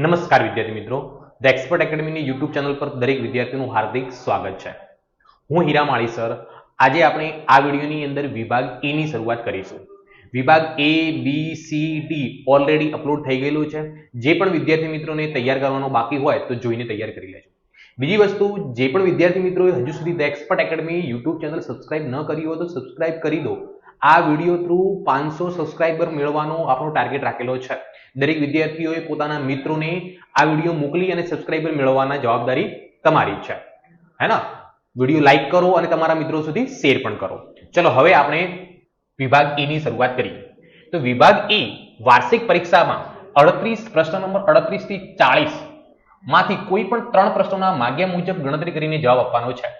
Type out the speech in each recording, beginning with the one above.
નમસ્કાર વિદ્યાર્થી મિત્રો, ધ એક્સપર્ટ એકેડમીની યુટ્યુબ ચેનલ પર દરેક વિદ્યાર્થીનું હાર્દિક સ્વાગત છે. હું હીરા માળી સર. આજે આપણે આ વિડીયોની અંદર વિભાગ એ ની શરૂઆત કરીશું. વિભાગ એ, બી, સી, ડી ઓલરેડી અપલોડ થઈ ગયેલું છે. જે પણ વિદ્યાર્થી મિત્રોને તૈયાર કરવાનો બાકી હોય તો જોઈને તૈયાર કરી લેજો. બીજી વસ્તુ, જે પણ વિદ્યાર્થી મિત્રોએ હજુ સુધી the expert academy YouTube channel subscribe ન કરી હોય તો સબસ્ક્રાઇબ કરી દો. આ વિડીયો થ્રુ 500 સબસ્ક્રાઇબર મેળવવાનો આપણો ટાર્ગેટ રાખેલો છે. દરેક વિદ્યાર્થીઓએ પોતાના મિત્રોને આ વિડીયો મોકલી અને સબસ્ક્રાઇબર મેળવવાના જવાબદારી તમારી છે, હે ને? વિડીયો લાઈક કરો અને તમારા મિત્રો સુધી શેર પણ કરો. ચલો હવે આપણે વિભાગ એ ની શરૂઆત કરીએ. તો વિભાગ એ વાર્ષિક પરીક્ષામાં 38 પ્રશ્ન નંબર 38 થી 40 માંથી કોઈ પણ 3 પ્રશ્નોના માગ્યા મુજબ ગણતરી કરીને જવાબ આપવાનો છે,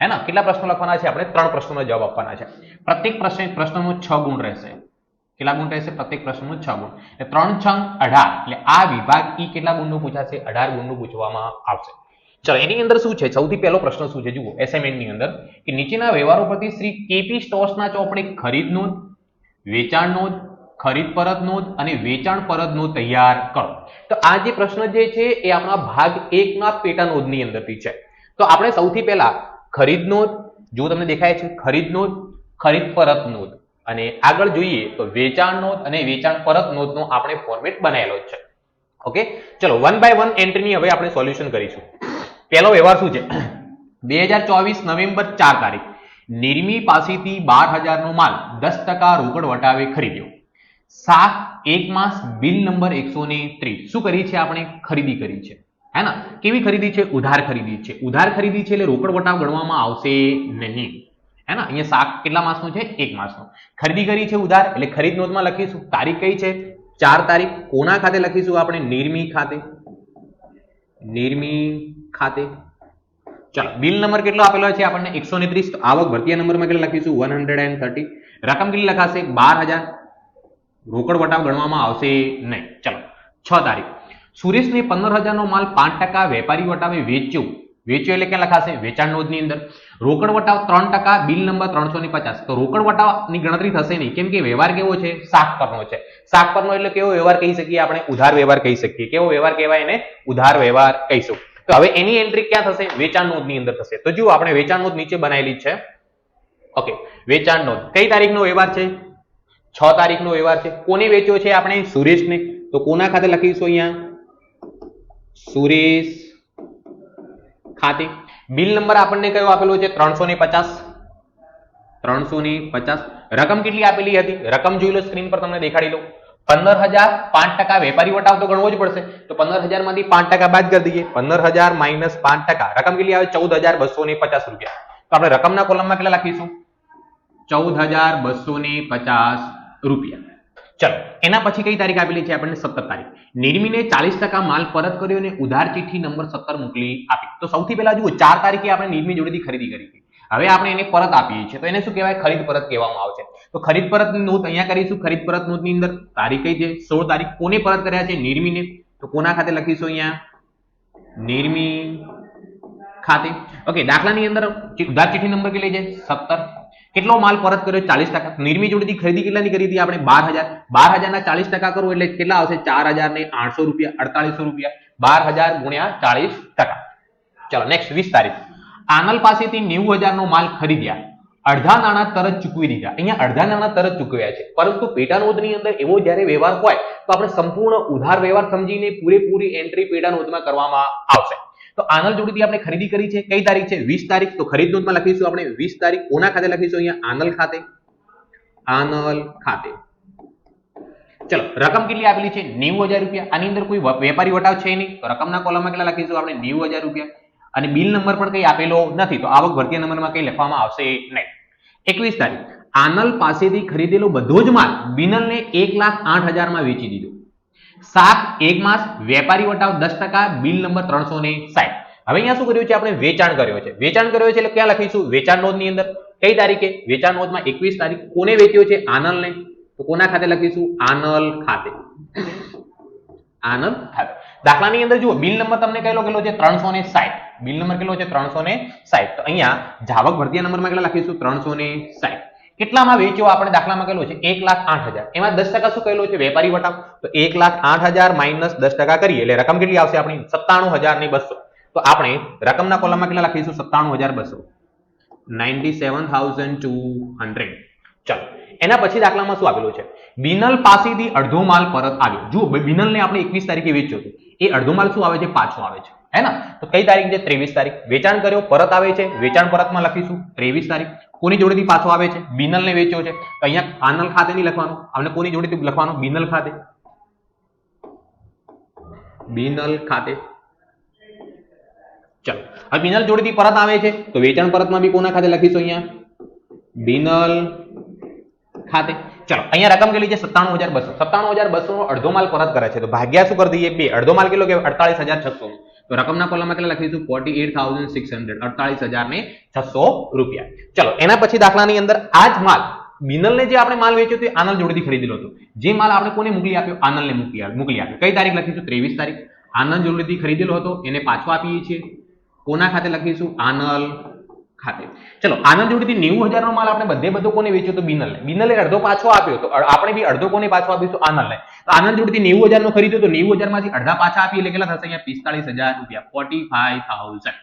હે ને? કેટલા પ્રશ્નો લખવાના છે? આપણે 3 પ્રશ્નોના જવાબ આપવાના છે. પ્રત્યેક પ્રશ્નનો 6 ગુણ રહેશે. કેટલા ગુણ રહેશે? પ્રત્યેક પ્રશ્નનો 6 ગુણ. એટલે 3 6 18. એટલે આ વિભાગ ઈ કેટલા ગુણનું પૂછાશે? 18 ગુણનું પૂછવામાં આવશે. ચલો, એની અંદર શું છે? સૌથી પહેલો પ્રશ્ન શું છે? જુઓ, એસાઇનમેન્ટ ની અંદર કે નીચેના વ્યવહારો પરથી શ્રી કેપી સ્ટોર્સના ચોપડે ખરીદ નોંધ, વેચાણ નોંધ, ખરીદ પરત નોંધ અને વેચાણ પરત નોંધ તૈયાર કરો. તો આ જે પ્રશ્ન જે છે એ આપણા ભાગ 1 ના પેટા નોંધની અંદરથી છે. તો આપણે સૌથી પહેલા ખરીદ નોંધ, જો તમને દેખાય છે ખરીદ નોંધ, ખરીદ પરત નોંધ, અને આગળ જોઈએ તો વેચાણ નોંધ અને વેચાણ પરત નોંધનો આપણે ફોર્મેટ બનાવેલો છે. ઓકે, ચલો વન બાય વન એન્ટ્રીની હવે આપણે સોલ્યુશન કરીશું. પહેલો વ્યવહાર શું છે? 2024 નવેમ્બર 4 તારીખ નિર્મી પાસેથી 12,000 નો માલ 10% રોકડ વટાવે ખરીદ્યો. 1 માસ બિલ નંબર 130. શું કરી છે? આપણે ખરીદી કરી છે, હે ને? કેવી ખરીદી છે? ઉધાર ખરીદી છે. ઉધાર ખરીદી છે એટલે રોકડ વટાવ ગણવામાં આવશે નહીં, હે ને? અહીંયા શાક કેટલા માસનું છે? 1 માસનું. ખરીદી કરી છે ઉધાર એટલે ખરીદ નોંધમાં લખીશું. તારીખ કઈ છે? 4 તારીખ. કોના ખાતે લખીશું? આપણે નિર્મી ખાતે. નિર્મી ખાતે. ચલો, બિલ નંબર કેટલો આપેલો છે આપણને? 130. તો આવક ભરતીયા નંબરમાં કેટલા લખીશું? 130. રકમ કેટલી લખાશે? 12,000. રોકડ વટાવ ગણવામાં આવશે નહીં. ચલો, 6 તારીખ સુરેશને 15,000 નો માલ 5% વેપારી વટાવે વેચ્યો. વેચ્યો એટલે ક્યાં લખાશે? વેચાણ નોંધની અંદર. રોકડ વટાવ 3%, બિલ નંબર 350. તો રોકડ વટાવની ગણતરી થશે નહીં, કેમ કે વ્યવહાર કેવો છે? શાક પરનો છે. શાક પરનો એટલે કેવો વ્યવહાર કહી શકીએ? આપણે ઉધાર વ્યવહાર કહી શકીએ. કેવો વ્યવહાર કહેવાય? એને ઉધાર વ્યવહાર કહીશું. તો હવે એની એન્ટ્રી ક્યાં થશે? વેચાણ નોંધની અંદર થશે. તો જુઓ, આપણે વેચાણ નોંધ નીચે બનાવેલી છે. ઓકે, વેચાણ નોંધ કઈ તારીખનો વ્યવહાર છે? 6 તારીખનો વ્યવહાર છે. કોને વેચ્યો છે? આપણે સુરેશને. તો કોના ખાતે લખીશું? અહીંયા સુરેશ ખાતે. બિલ નંબર આપણને કયો આપેલો છે? 350. 350. રકમ કેટલી આપેલી હતી? રકમ જોઈ લો, સ્ક્રીન પર તમને દેખાડી લો. 15,000 5% વેપારી વટાવ તો ગણવો જ પડશે. તો 15,000 માંથી 5% બાદ કરી દઈએ. 15,000 માઇનસ 5%. રકમ કેટલી આવે? 14,250 રૂપિયા. તો આપણે રકમના કોલમમાં કેટલા લખીશું? 14,250 રૂપિયા. ચલો, એના પછી કઈ તારીખ આપેલી છે આપણને? 17 તારીખ. નિર્મીને 40% માલ પરત કર્યો અને ઉધાર ચિઠ્ઠી નંબર 17 મોકલી આપી. તો સૌથી પહેલા જુઓ, 4 તારીખે આપણે નિર્મી જોડેથી ખરીદી કરી હતી. હવે આપણે એને પરત આપીએ છીએ, તો એને શું કહેવાય? ખરીદ પરત કહેવામાં આવશે. તો ખરીદ પરતની નોંધ અહીંયા કરીશું. ખરીદ પરત નોંધની અંદર તારીખ કઈ છે? 16 તારીખ. કોને પરત કર્યા છે? નિર્મીને. તો કોના ખાતે લખીશું? અહીંયા નિર્મી ખાતે. ઓકે, દાખલાની અંદર ઉધાર ચિઠ્ઠી નંબર કેટલી છે? 17. કેટલો માલ પરત કર્યો? 40%. નિર્મી જોડેથી ખરીદી કેટલાની કરી હતી આપણે? 12,000. 12,000 ના 40% કરો એટલે કેટલા આવશે? 4,800 રૂપિયા, 4800 રૂપિયા. 12,000 ગુણ્યા 40%. ચલો, નેક્સ્ટ 20 તારીખ. આનલ પાસેથી 90,000 નો માલ ખરીદ્યા. અડધા નાણાં તરત ચૂકવી દીધા. અહીંયા અડધા નાણાં તરત ચૂકવ્યા છે, પરંતુ પેટા નોંધની અંદર એવો જ્યારે વ્યવહાર હોય તો આપણે સંપૂર્ણ ઉધાર વ્યવહાર સમજીને પૂરેપૂરી એન્ટ્રી પેટા નોંધમાં કરવામાં આવશે. તો આનલ જોડેથી આપણે ખરીદી કરી છે. કઈ તારીખ છે? 20 તારીખ. તો ખરીદ નોંધમાં લખીશું આપણે 20 તારીખ. કોના ખાતે લખીશું? અહીંયા આનલ ખાતે. આનલ ખાતે. ચલો, રકમ કેટલી આપેલી છે? 90,000 રૂપિયા. આની અંદર કોઈ વેપારી વટાવ છે નહીં, તો રકમના કોલમમાં કેટલા લખીશું આપણે? 90,000 રૂપિયા. અને બિલ નંબર પણ કઈ આપેલો નથી, તો આવક ભરતીયા નંબરમાં કઈ લખવામાં આવશે નહીં. 21 તારીખ. આનલ પાસેથી ખરીદેલો બધો જ માલ બિનલને 1,08,000 માં વેચી દીધો. શાક 1 માસ, વેપારી વટાવ 10%, બિલ નંબર 360. હવે અહીંયા શું કર્યું છે? આપણે વેચાણ કર્યો છે. વેચાણ કર્યો છે એટલે ક્યાં લખીશું? વેચાણ નોંધની અંદર. કઈ તારીખે? વેચાણ નોંધમાં 21 તારીખ. કોને વેચ્યો છે? આનલને. તો કોના ખાતે લખીશું? આનલ ખાતે. આનંદ ખાતે. દાખલાની અંદર જુઓ, બિલ નંબર તમને કહેલો કેટલો છે? 360. બિલ નંબર કેટલો છે? 360. તો અહીંયા જાવક ભરતીયા નંબરમાં કેટલા લખીશું? 360. કેટલામાં વેચ્યો આપણે દાખલામાં કહેલો છે 1,08,000, એમાં 10% શું કહેલો છે વેપારી વટાવ, તો 1,08,000 માઇનસ 10% કરીએ એટલે રકમ કેટલી આવશે આપણી 97,200. તો આપણે રકમના કોલમમાં કેટલા લખીશું 97,200, 97,200. ચાલો એના પછી દાખલામાં શું આપેલું છે, બિનલ પાસેથી અડધો માલ પરત આવ્યો. જુઓ બિનલને આપણે 21 તારીખે વેચ્યો હતો, એ અડધો માલ શું આવે છે પાછો આવે છે, હે ને? તો કઈ તારીખ છે 23 તારીખ. વેચાણ કર્યો પરત આવે છે, વેચાણ પરતમાં લખીશું 23 તારીખ. કોની જોડેથી પાછો આવે છે, બિનલને વેચ્યો છે, તો અહીંયા આનલ ખાતે નહીં લખવાનું, આપણે કોની જોડેથી લખવાનું બિનલ ખાતે, બિનલ ખાતે. ચલો હવે બિનલ જોડેથી પરત આવે છે તો વેચાણ પરતમાં બી કોના ખાતે લખીશું અહીંયા બિનલ ખાતે. ચલો અહીંયા રકમ કેટલી છે 97,200. 97,200 નો અડધો માલ પરત કરે છે તો ભાગ્યા શું કરી દઈએ 2. અડધો માલ કેટલો કે 48,600. તો રકમના કોલમમાં કેટલા લખીશું 48,600, 48,600 રૂપિયા. ચલો એના પછી દાખલાની અંદર આ જ માલ બિનલને જે આપણે માલ વેચ્યો તો આનલ જોડેથી ખરીદેલો હતો, જે માલ આપણે કોને મોકલી આપ્યો આનલને મોકલી આપ્યો. કઈ તારીખ લખીશું 23 તારીખ. આનલ જોડેથી ખરીદેલો હતો એને પાછો આપીએ છીએ, કોના ખાતે લખીશું આનલ ખાતે. ચલો આનંદ જોડેથી 90,000 નો માલ આપણે બધો કોને વેચ્યો તો બિનલને. બિનલે અડધો પાછો આપ્યો તો આપણે બી અડધો કોને પાછો આપીશું આનંદને. તો આનંદ જોડેથી 90,000 નો ખરીદ્યો તો 90,000 માંથી અડધા પાછા આપીએ એટલે કેટલા થશે અહીંયા 45,000 રૂપિયા, 45,000.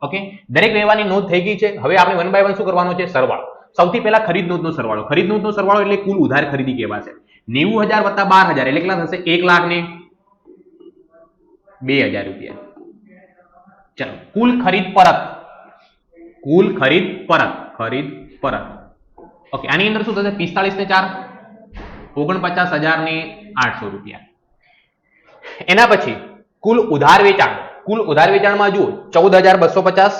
ઓકે દરેક વ્યવહારની નોંધ થઈ ગઈ છે. હવે આપણે વન બાય વન શું કરવાનો છે સરવાળો. સૌથી પહેલા ખરીદ નોંધનો સરવાળો. ખરીદ નોંધનો સરવાળો એટલે કુલ ઉધાર ખરીદી કહેવાશે. 90,000 વત્તા 12,000 એટલે કેટલા થશે 1,02,000 રૂપિયા. ચલો કુલ ખરીદ પરત, કુલ ખરીદ પરત. ઓકે આની અંદર શું થશે 45 ને 4 49,800 રૂપિયા. એના પછી કુલ ઉધાર વેચાણ. કુલ ઉધાર વેચાણમાં જુઓ 14,250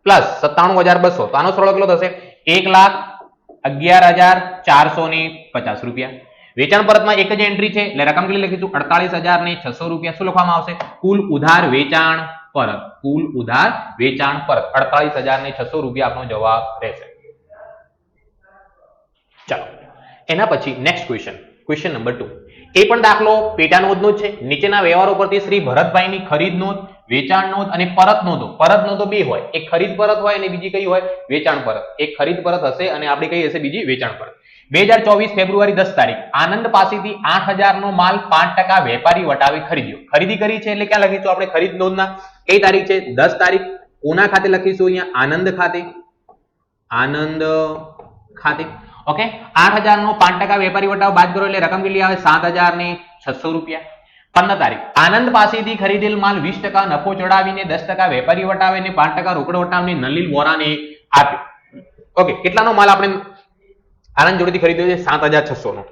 પ્લસ 97,200 તો આનો સરવાળો કેટલો થશે 1,11,450 રૂપિયા. વેચાણ પરતમાં એક જ એન્ટ્રી છે એટલે રકમ કેટલી લખીશું 48,600 રૂપિયા. શું લખવામાં આવશે કુલ ઉધાર વેચાણ પરત, કુલ ઉધાર વેચાણ પરત 48,600 રૂપિયા આપણો જવાબ રહેશે. ચાલો એના પછી નેક્સ્ટ ક્વેશ્ચન નંબર 2. એ પણ દાખલો પેટા નોંધનો જ છે. નીચેના વ્યવહારો પરથી શ્રી ભરતભાઈની ખરીદ નોંધ, વેચાણ નોંધ અને પરત નોંધો બે હોય, એક ખરીદ પરત હોય અને બીજી કઈ હોય વેચાણ પરત. એક ખરીદ પરત હશે અને આપણી કઈ હશે બીજી વેચાણ પરત. 2024 ફેબ્રુઆરી 10 તારીખ આનંદ પાસેથી 8,000 નો માલ 5% વેપારી વટાવે ખરીદ્યો. ખરીદી કરી છે એટલે ક્યાં લખીશું આપણે ખરીદ નોંધના કઈ તારીખ છે 10 તારીખ. કોના ખાતે લખીશું અહીંયા આનંદ ખાતે, આનંદ ખાતે. ઓકે 8,000 નો 5% વેપારી વટાવ બાદ કરો એટલે રકમ કેટલી આવે 7,600 રૂપિયા. 15 તારીખ આનંદ પાસેથી ખરીદેલ માલ 20% નફો ચડાવીને 10% વેપારી વટાવે અને 5% રોકડ વટાવને નલિન વોરાને આપ્યો. ઓકે કેટલાનો માલ આપણે આનંદ જોડેથી ખરીદ્યો છે 7,600 નો.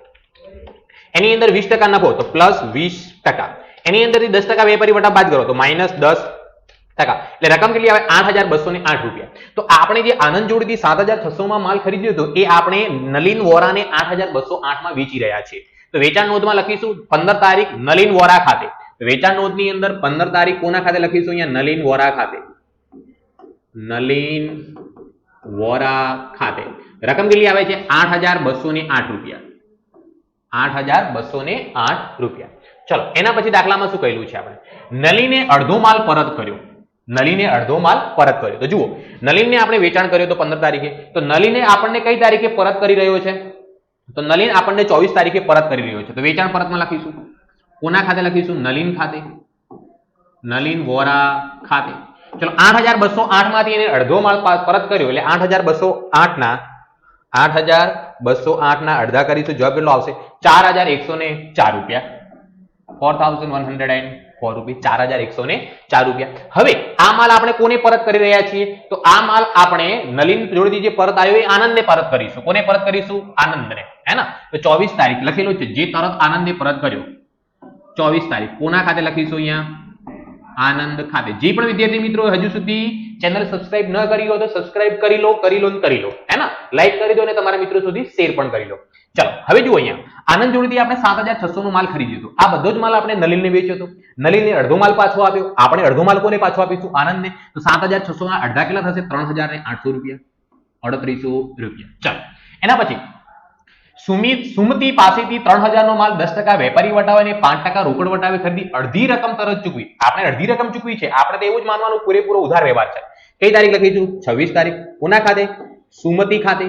એની અંદર 20% નફો તો પ્લસ 20%. એની અંદરથી 10% વેપારી વટાવ બાદ કરો તો માઇનસ 10%. એટલે રકમ કેટલી આવે 8,208 રૂપિયા. તો આપણે જે આનંદ જોડેથી 7,600 માં માલ ખરીદ્યો હતો એ આપણે નલિન વોરાને 8,208 માં વેચી રહ્યા છીએ. તો વેચાણ નોંધમાં લખીશું 15 તારીખ નલિન વોરા ખાતે. વેચાણ નોંધની અંદર 15 તારીખ કોના ખાતે લખીશું અહીંયા નલિન વોરા ખાતે, નલિન વોરા ખાતે. રકમ કેટલી આવે છે 8,208 રૂપિયા, 8,208 રૂપિયા. ચલો એના પછી દાખલામાં શું કહેલું છે આપણે નલિને અડધો માલ પરત કર્યો. નલિને અડધો માલ પરત કર્યો. તો જુઓ નલિનને આપણે વેચાણ કર્યો તો 15 તારીખે, તો નલિને આપણને કઈ તારીખે પરત કરી રહ્યો છે તો નલિન આપણને 24 તારીખે પરત કરી રહ્યો છે. તો વેચાણ પરતમાં લખીશું કોના ખાતે લખીશું નલિન ખાતે, નલિન વોરા ખાતે. ચલો 8,208 માંથી એને અડધો માલ પરત કર્યો એટલે 8,208 ના અડધા કરીશું જવાબ કેટલો આવશે 4,104 રૂપિયા, 4,104 રૂપિયા, 4,104 રૂપિયા. હવે આ માલ આપણે કોને પરત કરી રહ્યા છીએ તો આ માલ આપણે નલિન જોડેથી જે પરત આવ્યો એ આનંદને પરત કરીશું. કોને પરત કરીશું આનંદને, હે ને? તો 24 તારીખ લખેલું છે જે તરત આનંદને પરત કર્યો 24 તારીખ કોના ખાતે લખીશું અહીંયા આનંદ ખાતે. જે પણ વિદ્યાર્થી મિત્રો હજુ સુધી ચેનલ સબસ્ક્રાઇબ ન કરી હોય તો સબસ્ક્રાઇબ કરી લો, હે ને? લાઈક કરી દો અને તમારા મિત્રો સુધી શેર પણ કરી લો. ચલો હવે જુઓ અહીંયા આનંદ જોડેથી આપણે 7,600 નો માલ ખરીદ્યો હતો. આ બધો જ માલ આપણે નલિનને વેચ્યો હતો. નલિનને અડધો માલ પાછો આપ્યો. આપણે અડધો માલ કોને પાછો આપીશું આનંદને. તો 7,600 ના અડધા કેટલા થશે 3,800 રૂપિયા, 3,800 રૂપિયા. ચલો એના પછી સુમતિ પાસેથી 3,000 નો માલ 10% વેપારી વટાવે અને 5% રોકડ વટાવે ખરીદી અડધી રકમ તરત ચૂકવી. આપણે અડધી રકમ ચૂકવી છે, આપણે તો એવું જ માનવાનું પૂરેપૂરો ઉધાર વ્યવહાર છે. કઈ તારીખ લખીશું 26 તારીખ કોના ખાતે સુમતિ ખાતે,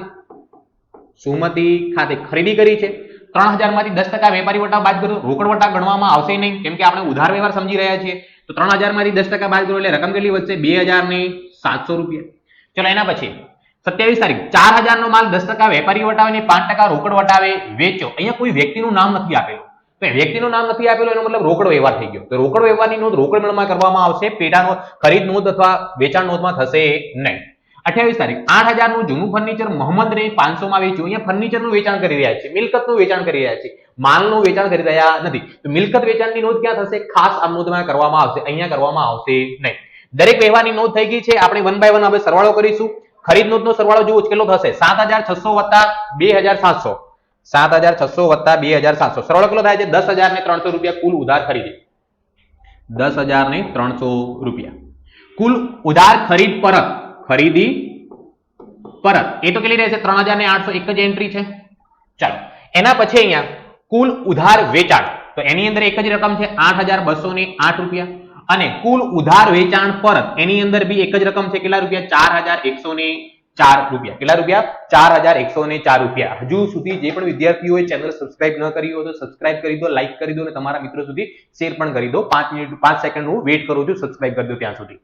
સુમતિ ખાતે ખરીદી કરી છે. 3000 માંથી 10% વેપારી વટાવ બાદ કરો, રોકડ વટાવ ગણવામાં આવશે નહીં, કેમ કે આપણે ઉધાર વ્યવહાર સમજી રહ્યા છીએ. તો 3000 માંથી 10% બાદ કરો એટલે રકમ કેટલી વધશે? 2700 રૂપિયા. ચલો એના પછી 27 તારીખ 4000 નો માલ 10% વેપારી વટાવે ને 5% રોકડ વટાવે વેચો. અહીંયા કોઈ વ્યક્તિનું નામ નથી આપેલું, તો વ્યક્તિનું નામ નથી આપેલું એનો મતલબ રોકડ વ્યવહાર થઈ ગયો. તો રોકડ વ્યવહારની નોંધ રોકડ મેળવવામાં કરવામાં આવશે, પેટા નોંધ, ખરીદ નોંધ અથવા વેચાણ નોંધમાં થશે નહીં. 28 તારીખ 8000 નું જૂનું ફર્નિચર મોહમ્મદ ને 500 માં વેચ્યું. અહીંયા ફર્નિચરનું વેચાણ કરી રહ્યા છે, મિલકતનું વેચાણ કરી રહ્યા છે, માલનું વેચાણ કરી રહ્યા નથી. તો મિલકત વેચાણની નોંધ ક્યાં થશે? ખાસ આ નોંધમાં કરવામાં આવશે, અહીંયા કરવામાં આવશે નહીં. દરેક વ્યવહારની નોંધ થઈ ગઈ છે. આપણે વન બાય વન હવે સરવાળો કરીશું. ખરીદ નોંધનો સરવાળો જુઓ કેટલો થશે? 7600 વત્તા 2700, 7600 વત્તા 2700, સરવાળો કેટલો થાય છે? 10300 રૂપિયા કુલ ઉધાર ખરીદી. 10300 રૂપિયા કુલ ઉધાર ખરીદ પરત, ખરીદી પરત એ તો કેટલી રહેશે? 3800, એક જ એન્ટ્રી છે. ચાલો એના પછી અહીંયા કુલ ઉધાર વેચાણ, તો એની અંદર એક જ રકમ છે 8208 રૂપિયા, અને કુલ ઉધાર વેચાણ પરત એની અંદર બી એક જ રકમ છે. કેટલા રૂપિયા? 4104 રૂપિયા. કેટલા રૂપિયા? 4104 રૂપિયા. હજુ સુધી જે પણ વિદ્યાર્થીઓએ ચેનલ સબસ્ક્રાઇબ ન કરી હોય તો સબસ્ક્રાઇબ કરી દો, લાઈક કરી દો અને તમારા મિત્રો સુધી શેર પણ કરી દો. 5 સેકન્ડ હું વેઇટ કરું છું, સબસ્ક્રાઇબ કરી દો ત્યાં સુધી.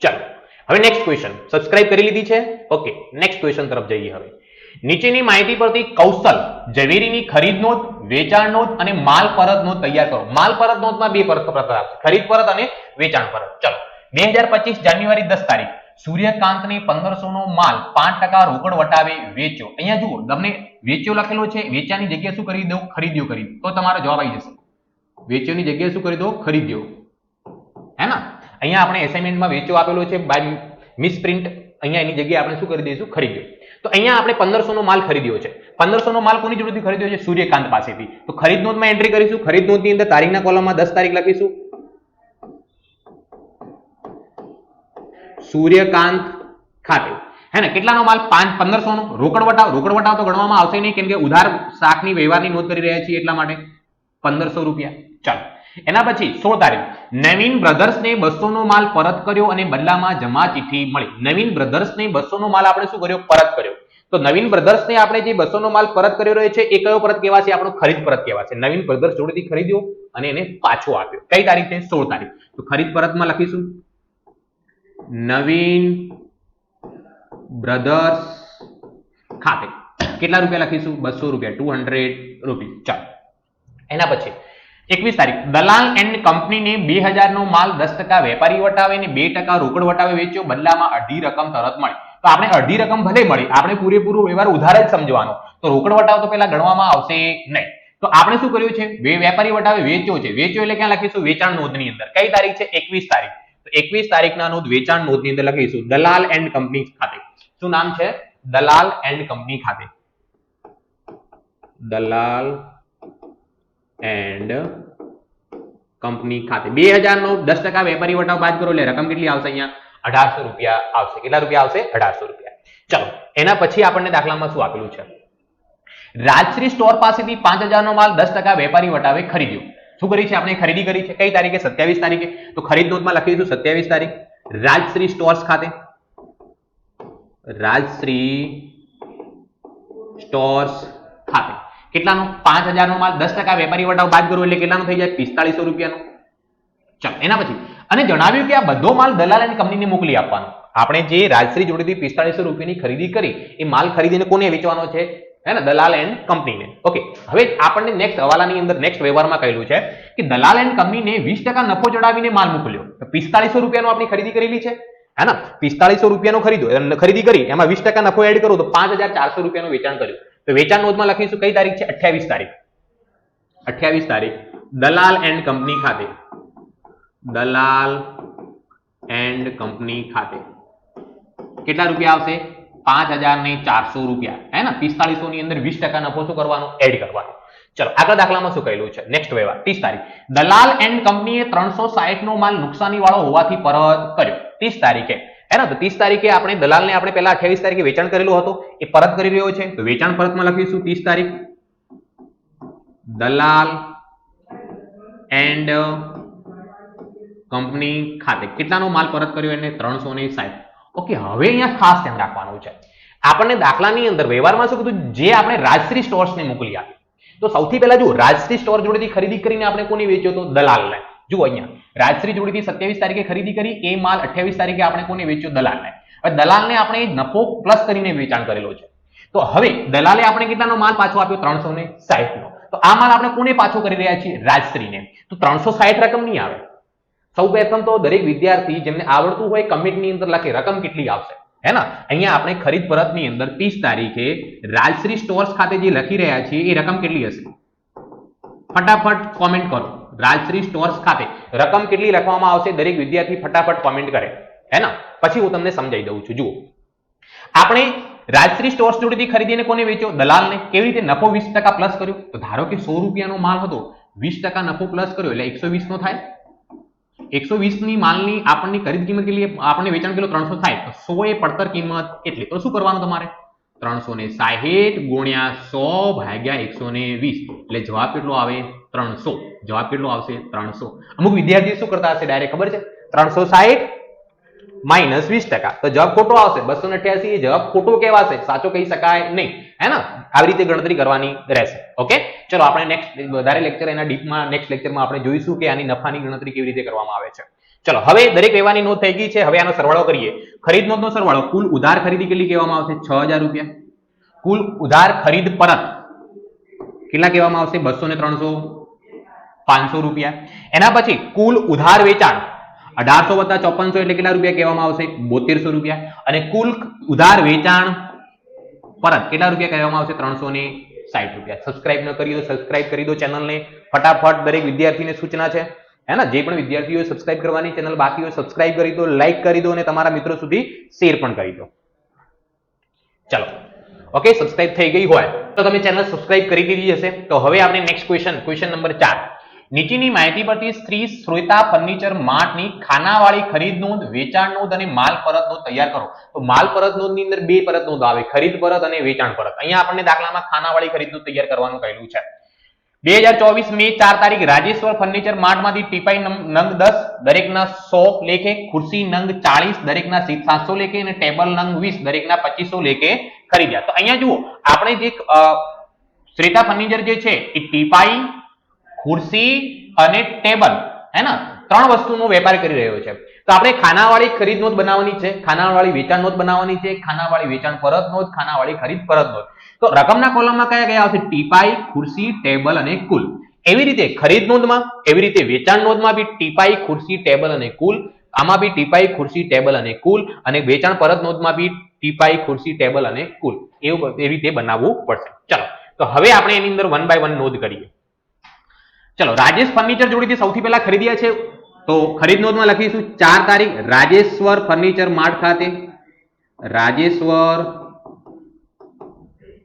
ચાલો હવે નેક્સ્ટ ક્વેશ્ચન. સબસ્ક્રાઇબ કરી લીધી છે? ઓકે, નેક્સ્ટ ક્વેશ્ચન તરફ જઈએ. હવે નીચેની માહિતી પરથી કૌશલ ઝવેરીની ખરીદ નોંધ, વેચાણ નોંધ અને માલ પરત નોંધ તૈયાર કરો. માલ પરત નોંધમાં બે પરત આવશે, ખરીદ પરત અને વેચાણ પરત. ચલો 2025 જાન્યુઆરી 10 તારીખ સૂર્યકાંતને 1500 નો માલ 5% રોકડ વટાવે વેચ્યો. અહીંયા જુઓ તમને વેચ્યો લખેલો છે, વેચાની જગ્યાએ શું કરી દો? ખરીદ્યો કરી દો, તો તમારો જવાબ આવી જશે. વેચ્યોની જગ્યાએ શું કરી દો? ખરીદ્યો. હે ના? અહીંયા આપણે એસાઇનમેન્ટમાં વેચ્યો આપેલો છે બાય મિસપ્રિન્ટ, અહીંયા એની જગ્યાએ આપણે શું કરી દઈશું? ખરીદ્યો. તો અહીંયા આપણે 1500 નો માલ ખરીદ્યો છે. 1500 નો માલ કોની જોડેથી ખરીદ્યો છે? સૂર્યકાંત પાસેથી. તો ખરીદ નોંધમાં એન્ટ્રી કરીશું. ખરીદ નોંધની અંદર તારીખના કોલમમાં 10 તારીખ લખીશું. સૂર્યકાંત ખાતે હે ને કેટલાનો માલ? 1500 નો. રોકડ વટાવ, રોકડ વટાવ તો ગણવામાં આવશે નહીં, કેમ કે ઉધાર શાકની વ્યવહારની નોંધ કરી રહ્યા છીએ એટલા માટે 1500 રૂપિયા. ચાલો એના પછી 16 તારીખ નવીન બ્રધર્સને 200 નો માલ પરત કર્યો અને બદલામાં જમા ચિઠ્ઠી મળી. નવીન બ્રધર્સને 200 નો માલ આપણે શું કર્યો? પરત કર્યો. તો નવીન બ્રધર્સને આપણે જે 200 નો માલ પરત કર્યો રહ્યો છે એ કયો પરત કહેવાશે? આપણો ખરીદ પરત કહેવાશે. નવીન બ્રધર્સ જોડેથી ખરીદ્યો અને એને પાછો આપ્યો. કઈ તારીખ છે? 16 તારીખ. તો ખરીદ પરતમાં લખીશું નવીન બ્રધર્સ ખાતે કેટલા રૂપિયા લખીશું? 200 રૂપિયા, 200 રૂપીસ. ચાલો એના પછી 21 તારીખ દલાલ એન્ડ કંપનીને 2000 નો માલ 10% વેપારી વટાવે ને 2% રોકડ વટાવે વેચ્યો, બદલામાં અડધી રકમ તરત મળી. તો આપણે અડધી રકમ ભલે મળી, આપણે પૂરેપૂરો વ્યવહાર ઉધાર જ સમજવાનો. તો રોકડ વટાવ તો પેલા ગણવામાં આવશે નહીં. તો આપણે શું કર્યું છે? વેપારી વટાવે વેચ્યો છે. વેચ્યો એટલે ક્યાં લખીશું? વેચાણ નોંધની અંદર. કઈ તારીખ છે? 21 તારીખ. તો 21 તારીખના નોંધ વેચાણ નોંધની અંદર લખીશું દલાલ એન્ડ કંપની ખાતે. શું નામ છે? દલાલ એન્ડ કંપની ખાતે. દલાલ એન્ડ કંપની ખાતે 2000 નો 10% વેપારી વટાવ બાદ કરો એટલે રકમ કેટલી આવશે? અહીંયા 1800 રૂપિયા આવશે. કેટલા રૂપિયા આવશે? 1800 રૂપિયા. ચલો એના પછી આપણને દાખલામાં શું આપેલું છે? રાજશ્રી સ્ટોર પાસેથી 5000 નો માલ 10% વેપારી વટાવે ખરીદ્યો. શું કરી છે? આપણે ખરીદી કરી છે. કઈ તારીખે? 27 તારીખે. તો ખરીદ નોંધમાં લખીશું 27 તારીખ. રાજશ્રી સ્ટોર્સ ખાતે, રાજશ્રી સ્ટોર્સ ખાતે કેટલાનો? 5000 નો માલ 10% વેપારી વટાવ બાદ કરો એટલે કેટલાનો થઈ જાય? 4500 રૂપિયાનો. ચાલો એના પછી અને જણાવ્યું કે આ બધો માલ દલાલ અને કંપનીને મોકલી આપવાનો. આપણે જે રાજશ્રી જોડેથી 4500 રૂપિયાની ખરીદી કરી એ માલ ખરીદીને કોને વેચવાનો છે? હે ને? દલાલ એન્ડ કંપનીને. ઓકે, હવે આપણને નેક્સ્ટ હવાલાની અંદર નેક્સ્ટ વ્યવહારમાં કહેલું છે કે દલાલ એન્ડ કંપનીને 20% નફો ચડાવીને માલ મોકલ્યો. 4500 રૂપિયાનો આપણી ખરીદી કરેલી છે, હે ને? 4500 રૂપિયાનો ખરીદી કરી, એમાં 20% નફો એડ કરો તો 5400 રૂપિયાનું વેચાણ કર્યું. તો વેચાણ નોંધમાં લખીશું કઈ તારીખ છે? 28 તારીખ. 28 તારીખ દલાલ એન્ડ કંપની ખાતે. દલાલ એન્ડ કંપની ખાતે કેટલા રૂપિયા આવશે? 5400 રૂપિયા. હે ને? 4500 ની અંદર 20% નફો શું કરવાનો? એડ કરવાનો. ચલો આગળ દાખલામાં શું કહેલું છે? નેક્સ્ટ વ્યવહાર 30 તારીખ દલાલ એન્ડ કંપનીએ 360 નો માલ નુકસાની વાળો હોવાથી પરત કર્યો. 30 તારીખે હે ને? તો 30 તારીખે આપણે દલાલને આપણે પહેલા 28 તારીખે વેચાણ કરેલો હતો એ પરત કરી રહ્યો છે. તો વેચાણ પરતમાં લખીશું 30 તારીખ દલાલ એન્ડ કંપની ખાતે કેટલાનો માલ પરત કર્યો? એને 360. ઓકે, હવે અહીંયા ખાસ ધ્યાન રાખવાનું છે. આપણને દાખલાની અંદર વ્યવહારમાં શું કીધું, જે આપણે રાજશ્રી સ્ટોર્સને મોકલી આપી. તો સૌથી પહેલા જો રાજશ્રી સ્ટોર જોડેથી ખરીદી કરીને આપણે કોને વેચ્યો તો દલાલને. જુઓ અહીંયા રાજશ્રી જોડેથી 27 તારીખે ખરીદી કરી, એ માલ 28 તારીખે આપણે કોને વેચ્યો દલાલને. હવે દલાલને આપણે નફો પ્લસ કરીને વેચાણ કરેલો છે. તો હવે દલાલે આપણે કેટલાનો માલ પાછો આપ્યો 360 નો. તો આ માલ આપણે કોને પાછો કરી રહ્યા છીએ રાજશ્રીને. તો 360 રકમ નહીં આવે. સૌ પ્રથમ તો દરેક વિદ્યાર્થી જેમને આવડતું હોય કમેન્ટની અંદર લખે રકમ કેટલી આવશે, હે ને. અહીંયા આપણે ખરીદ પરતની અંદર 30 તારીખે રાજશ્રી સ્ટોર્સ ખાતે જે લખી રહ્યા છીએ એ રકમ કેટલી હશે ફટાફટ કોમેન્ટ કરો. રાજશ્રી સ્ટોર્સ ખાતે રકમ કેટલી લખવામાં આવશે દરેક વિદ્યાર્થી ફટાફટ કોમેન્ટ કરે, હે ને. પછી હું તમને સમજાવી દઉં છું. જુઓ આપણે રાજશ્રી સ્ટોર્સ જોડેથી ખરીદીને કોને વેચ્યો દલાલને. કેવી રીતે નફો 20% પ્લસ કર્યો. તો ધારો કે 100 રૂપિયાનો માલ હતો, 20% નફો પ્લસ કર્યો એટલે 120 નો થાય. 120 ની માલની આપણને ખરીદ કિંમત કેટલી, આપણને વેચાણ કિલો 300 થાય. તો 100 એ પડતર કિંમત એટલી. તો શું કરવાનું તમારે 360 ગુણ્યા 100 ભાગ્યા 120 એટલે જવાબ કેટલો આવે 300. જવાબ કેટલો આવશે 300. અમુક વિદ્યાર્થીઓ શું કરતા હશે ડાયરેક્ટ ખબર છે 360 માઇનસ 20%. તો જવાબ ખોટો આવશે 288. એ જવાબ ખોટો કહેવાશે, સાચો કહી શકાય નહીં, હે ને. આવી રીતે ગણતરી કરવાની રહેશે. ઓકે, ચલો આપણે નેક્સ્ટ વધારે લેક્ચર એના ડીપમાં નેક્સ્ટ લેક્ચરમાં આપણે જોઈશું કે આની નફાની ગણતરી કેવી રીતે કરવામાં આવે છે. ચલો હવે દરેક વ્યવહારની નોંધ થઈ ગઈ છે. હવે આનો સરવાળો કરીએ. ખરીદ નોંધનો સરવાળો. કુલ ઉધાર ખરીદી કેટલી કહેવામાં આવશે 6000 રૂપિયા. કુલ ઉધાર ખરીદ પરત કેટલા કહેવામાં આવશે 200 ને 300 500 રૂપિયા. એના પછી કુલ ઉધાર વેચાણ 1800 વત્તા 5400 એટલે કેટલા રૂપિયા કહેવામાં આવશે 7200 રૂપિયા. અને કુલ ઉધાર વેચાણ પરત કેટલા રૂપિયા કહેવામાં આવશે 360 રૂપિયા. સબસ્ક્રાઇબ ન કરી તો સબસ્ક્રાઇબ કરી દો ચેનલને ફટાફટ. દરેક વિદ્યાર્થીને સૂચના છે, હે ને. જે પણ વિદ્યાર્થીઓ સબસ્ક્રાઇબ કરવાની ચેનલ બાકી હોય સબસ્ક્રાઇબ કરી દો, લાઈક કરી દો અને તમારા મિત્રો સુધી શેર પણ કરી દો. ચલો ઓકે, સબસ્ક્રાઇબ થઈ ગઈ હોય તો તમે ચેનલ સબસ્ક્રાઇબ કરી દીધી હશે. તો હવે આપણે નેક્સ્ટ ક્વેશ્ચન નંબર 4. નીચેની માહિતી પરથી શ્રી શ્વેતા ફર્નિચર માર્ટની ખાનાવાળી ખરીદ નોંધ, વેચાણ નોંધ અને માલ પરત નોંધ તૈયાર કરો. તો માલ પરત નોંધની અંદર બે પરત નોંધ આવે, ખરીદ પરત અને વેચાણ પરત. અહીંયા આપણને દાખલામાં ખાનાવાળી ખરીદ નોંધ તૈયાર કરવાનું કહેલું છે. 2024 મે 4 તારીખ રાજેશ્વર ફર્નિચર માર્ટમાંથી ટીપાઈ નંગ 10 દરેકના 100 લેખે, ખુરશી નંગ 40 દરેકના 700 લેખે અને ટેબલ નંગ 20 દરેકના 2500 લેખે ખરીદ્યા. તો અહીંયા જુઓ આપણે જે શ્વેતા ફર્નિચર જે છે એ ટીપાઈ, ખુરશી અને ટેબલ, હે ને, ત્રણ વસ્તુનો વેપાર કરી રહ્યો છે. તો આપણે ખાનાવાળી ખરીદ નોંધ બનાવવાની છે, ખાનાવાળી વેચાણ નોંધ બનાવવાની છે, ખાનાવાળી વેચાણ પરત નોંધ, ખાનાવાળી ખરીદ પરત નોંધ. તો રકમના કોલમમાં કયા કયા આવશે ટીપાઈ, ખુરશી, ટેબલ અને કુલ. એવી રીતે ખરીદ નોંધમાં, એવી રીતે વેચાણ નોંધમાં બી ટીપાઈ, ખુરશી, ટેબલ અને કુલ. આમાં બી ટીપાઈ, ખુરશી, ટેબલ અને કુલ. અને વેચાણ પરત નોંધમાં બી ટીપાઈ, ખુરશી, ટેબલ અને કુલ. એવું એવી રીતે બનાવવું પડશે. ચલો તો હવે આપણે એની અંદર 1 બાય 1 નોંધ કરીએ. ચલો રાજેશ ફર્નિચર જોડેથી સૌથી પહેલા ખરીદ્યા છે તો ખરીદ નોંધમાં લખીશું 4 તારીખ રાજેશ્વર ફર્નિચર માર્ટ ખાતે, રાજેશ્વર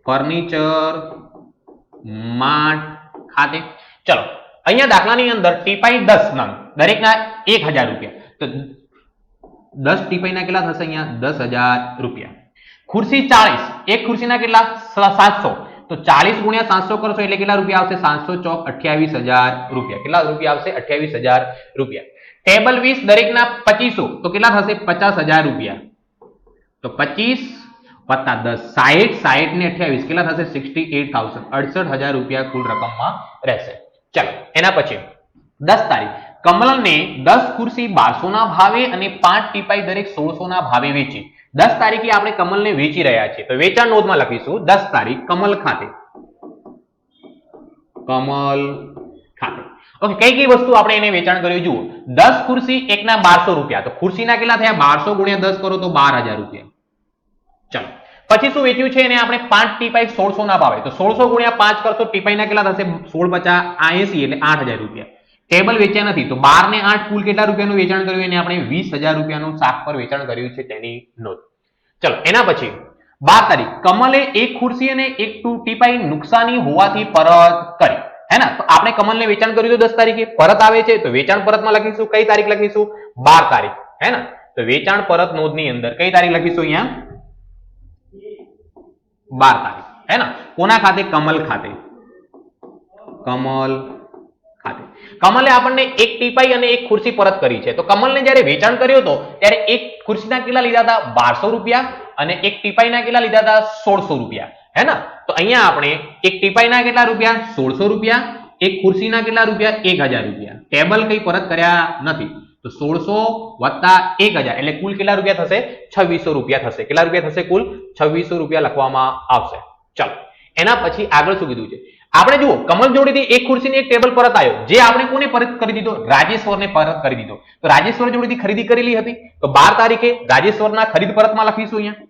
ફર્નિચર માર્ટ ખાતે. ચલો અહીંયા દાખલાની અંદર ટીપાઈ 10 નંગ દરેકના 1000 રૂપિયા. તો 10 ટીપાઈના કેટલા થશે અહીંયા 10000 રૂપિયા. ખુરશી 40, એક ખુરશીના કેટલા 700. તો 40 ગુણ્યા 700 કરશો એટલે કેટલા રૂપિયા આવશે 700 ચોક 28000 રૂપિયા. કેટલા રૂપિયા આવશે 28000 રૂપિયા. ટેબલ 20 દરેકના 2500 તો કેટલા થશે 50000 રૂપિયા. તો 25 વત્તા 10 60 ને 28 કેટલા થશે 68000 68000 રૂપિયા કુલ રકમમાં રહેશે. ચાલો એના પછી 10 તારીખ કમલને 10 ખુરશી 1200 ના ભાવે અને 5 ટીપાઈ દરેક 1600 ના ભાવે વેચી. 10 તારીખે આપણે કમલને વેચી રહ્યા છીએ તો વેચાણ નોંધમાં લખીશું 10 તારીખ કમલ ખાતે, કમલ ખાતે. ઓકે, કઈ કઈ વસ્તુ આપણે એને વેચાણ કર્યું જુઓ. 10 ખુરશી એકના 1200 રૂપિયા. તો ખુરશીના કેટલા થયા 1200 ગુણ્યા 10 કરો તો 12000 રૂપિયા. ચલો પછી શું વેચ્યું છે એને આપણે 5 ટીપાઈ 1600 ના ભાવે. તો 1600 ગુણ્યા 5 કરશો ટીપાઈના કેટલા થશે 16 50 80 એટલે 8000 રૂપિયા. ટેબલ વેચ્યા નથી તો 12 ને 8 કુલ કેટલા રૂપિયાનું વેચાણ કર્યું એને આપણે 20000 રૂપિયાનું શાક પર વેચાણ કર્યું છે તેની નોંધ. ચલો એના પછી 12 તારીખ કમલે એક ખુરશી અને એક ટીપાઈ નુકસાની હોવાથી પરત કરી, હે ને. તો આપણે કમલને વેચાણ કર્યું તો 10 તારીખે, પરત આવે છે તો વેચાણ પરતમાં લખીશું કઈ તારીખ લખીશું 12 તારીખ, હે ને. તો વેચાણ પરત નોંધની અંદર કઈ તારીખ લખીશું અહીંયા 12 તારીખ, હે ને. કોના ખાતે કમલ ખાતે, કમલ ખાતે. કમલે આપણને એક ટીપાઈ અને એક ખુરશી પરત કરી છે. તો કમલને જ્યારે વેચાણ કર્યો હતો ત્યારે એક ખુરશીના કેટલા લીધા હતા 1200 રૂપિયા અને એક ટીપાઈના કેટલા લીધા હતા 1600 રૂપિયા. હે ને? તો અહીંયા આપણે એક ટીપાઈના કેટલા રૂપિયા 1600 રૂપિયા, એક ખુરશીના કેટલા રૂપિયા 1000 રૂપિયા. ટેબલ કઈ પરત કર્યા નથી. તો 1600 + 1000 એટલે કુલ કેટલા રૂપિયા થશે 2600 રૂપિયા થશે. કેટલા રૂપિયા થશે કુલ 2600 રૂપિયા લખવામાં આવશે. ચાલો એના પછી આગળ શું કીધું છે આપણે જુઓ કમલ જોડેથી એક ખુરશીની એક ટેબલ પરત આવ્યો જે આપણે કોને પરત કરી દીધો રાજેશ્વરને પરત કરી દીધો. તો રાજેશ્વર જોડેથી ખરીદી કરેલી હતી તો 12 તારીખે રાજેશ્વરના ખરીદ પરતમાં લખીશું અહીંયા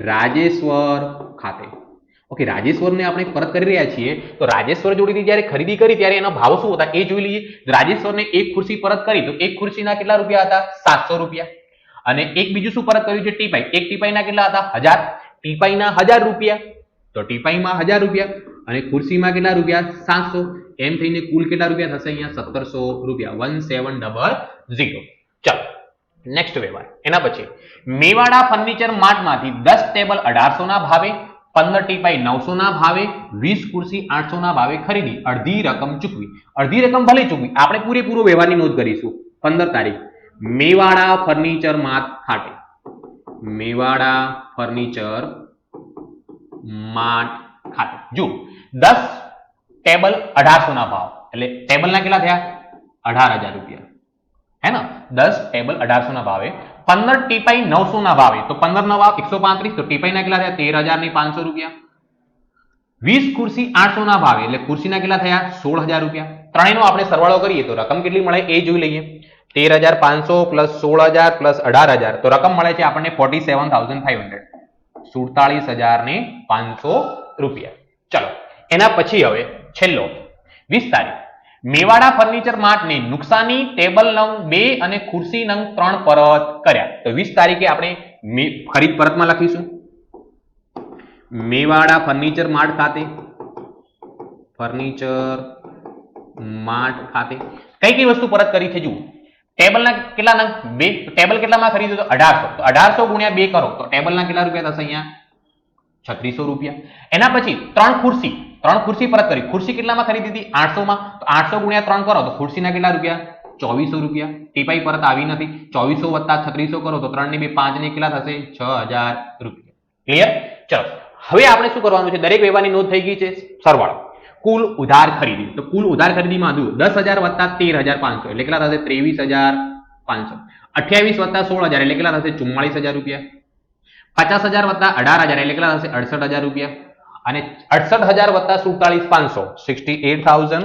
રાજેશ્વર ખાતે. ઓકે રાજેશ્વરને આપણે પરત કરી રહ્યા છીએ તો રાજેશ્વર જોડેથી જ્યારે ખરીદી કરી ત્યારે એનો ભાવ શું હતા એ જોઈ લઈએ. રાજેશ્વરને એક ખુરશી પરત કરી તો એક ખુરશીના કેટલા રૂપિયા હતા 700 રૂપિયા અને એક બીજું શું પરત કર્યું છે ટીપાઈ. એક ટીપાઈના કેટલા હતા 1000, ટીપાઈના 1000 રૂપિયા તો ટીપાઈમાં 1000 રૂપિયા અને ખુરશીમાં કેટલા રૂપિયા 700 એમ થઈને કુલ કેટલા રૂપિયા થશે અહીંયા 1700 રૂપિયા 1700. ચાલો નેક્સ્ટ વ્યવહાર એના પછી મેવાડા ફર્નિચર માર્ટમાંથી 10 ટેબલ 1800 ના ભાવે, 15 ટીપાઈ 900 ના ભાવે, 20 ખુરશી 800 ના ભાવે ખરીદી અડધી રકમ ચૂકવી. અડધી રકમ ભલે ચૂકવી આપણે પૂરેપૂરો વ્યવહારની નોંધ કરીશું. 15 તારીખ મેવાડા ફર્નિચર માર્ટ ખાતે મેવાડા ફર્નિચર માર્ટ ખાતે જો 10 ટેબલ 1800 ના ભાવ એટલે ટેબલના કેટલા થયા 18000 રૂપિયા હે ને 10 ટેબલ 1800 ના ભાવે, 15 ટીપાઈ 900 ના ભાવે તો 15 નો ભાવ 135 તો ટીપાઈના કેટલા થયા 13500 રૂપિયા, 20 ખુરશી 800 ના ભાવે એટલે ખુરશીના કેટલા થયા 16000 રૂપિયા. ત્રણેયનો આપણે સરવાળો કરીએ તો રકમ કેટલી મળે એ જોઈ લઈએ. 13500 + 16000 + 18000 તો રકમ મળે છે આપણને 47500 47500 રૂપિયા. ચલો એના પછી હવે છેલ્લો 20 તારીખ મેવાડા ફર્નિચર માર્ટને નુકસાની ટેબલ નંગ 2 અને ખુરશી નંગ 3 પરત કર્યા. તો 20 તારીખે આપણે ખરીદ પરતમાં લખીશું મેવાડા ફર્નિચર માર્ટ ખાતે કઈ કઈ વસ્તુ પરત કરી છે જુઓ. ટેબલના કેટલા નંગ 2 ટેબલ કેટલામાં ખરીદ્યો તો 1800 તો 1800 × 2 કરો તો ટેબલના કેટલા રૂપિયા થશે અહીંયા 3600 રૂપિયા. એના પછી 3 ખુરશી પરત કરી. ખુરશી કેટલામાં ખરીદી હતી 800 માં તો 800 × 3 કરો તો ખુરશીના કેટલા રૂપિયા 2400 રૂપિયા. ટીપાઈ પરત આવી નથી 2400 + 3600 કરો તો 3 ને 2 5 ને કેટલા થશે 6000 રૂપિયા. ક્લિયર? ચલો હવે આપણે શું કરવાનું છે દરેક વ્યવહારની નોંધ થઈ ગઈ છે. સરવાળો કુલ ઉધાર ખરીદી તો કુલ ઉધાર ખરીદીમાં દો 10000 + 13500 એટલે કેટલા થશે 23500, 28 + 16000 એટલે કેટલા થશે 44000 રૂપિયા, 50000 + 18000 એટલે કેટલા થશે 68000 રૂપિયા અને 68000 + 44500 68000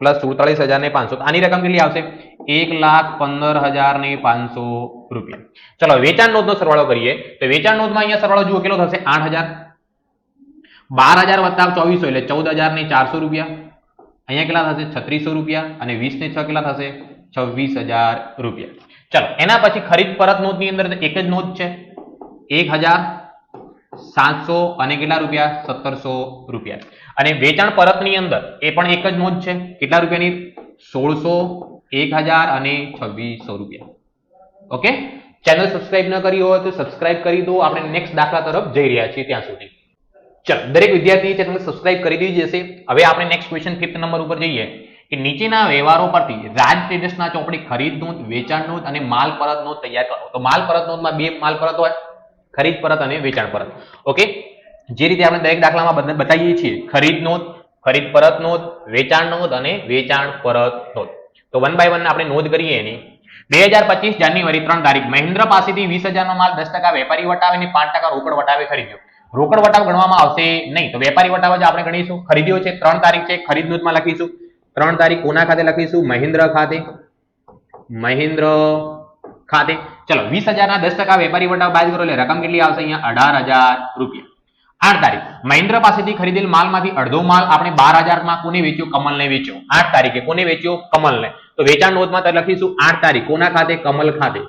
+ 44500 આની રકમ કેટલી આવશે 1,15,500 રૂપિયા. ચલો વેચાણ નોંધનો સરવાળો કરીએ તો વેચાણ નોંધમાં અહીંયા સરવાળો જુઓ કેટલો થશે 8000, 12000 + 2400 એટલે 14400 રૂપિયા. અહીંયા કેટલા થશે 3600 રૂપિયા અને 20 ને 6 કેટલા થશે 26000 રૂપિયા. ચલો એના પછી ખરીદ પરત નોંધની અંદર એક જ નોંધ છે 1700 અને કેટલા રૂપિયા 1700 રૂપિયા અને વેચાણ પરતની અંદર એ પણ એક જ નોંધ છે કેટલા રૂપિયાની 1600, 1000 અને 2600 રૂપિયા. ઓકે ચેનલ સબસ્ક્રાઇબ ન કરી હોય તો સબસ્ક્રાઇબ કરી દો. આપણે નેક્સ્ટ દાખલા તરફ જઈ રહ્યા છીએ ત્યાં સુધી. ચલો દરેક વિદ્યાર્થી ચેનલ સબસ્ક્રાઇબ કરી દીધી હશે. હવે આપણે નેક્સ્ટ ક્વેશ્ચન 5th નંબર ઉપર જઈએ કે નીચેના વ્યવહારો પરથી રાજ ટ્રેડર્સના ચોપડી ખરીદ નોંધ, વેચાણ નોંધ અને માલ પરત નોંધ તૈયાર કરો. તો માલ પરત નોંધમાં બે માલ પરત હોય ખરીદ પરત અને વેચાણ પરત. ઓકે જે રીતે આપણે દરેક દાખલામાં બતાવીએ છીએ ખરીદ નોંધ, ખરીદ પરત નોંધ, વેચાણ નોંધ અને વેચાણ પરત નોંધ. તો 1 by 1 આપણે નોંધ કરીએ એની 2025 જાન્યુઆરી 3 તારીખ મહેન્દ્ર પાસેથી 20000 નો માલ 10% વેપારી વટાવે અને 5% રોકડ વટાવે ખરીદ્યો. રોકડ વટાવ ગણવામાં આવશે નહીં તો વેપારી વટાવ જ આપણે ગણીશું. ખરીદ્યો છે 3 તારીખ છે ખરીદ નોંધમાં લખીશું 3 તારીખ કોના ખાતે લખીશું મહેન્દ્ર ખાતે. ચલો 20000 ના 10% વેપારી વટાવ બાદ કરો એટલે રકમ કેટલી આવશે અહીંયા 18000 રૂપિયા. 8 તારીખ મહેન્દ્ર પાસેથી ખરીદેલ માલમાંથી અડધો માલ આપણે 12000 માં કોને વેચ્યો કમલને વેચ્યો. 8 તારીખે કોને વેચ્યો કમલને. તો વેચાણ નોંધમાં લખીશું 8 તારીખ કોના ખાતે કમલ ખાતે.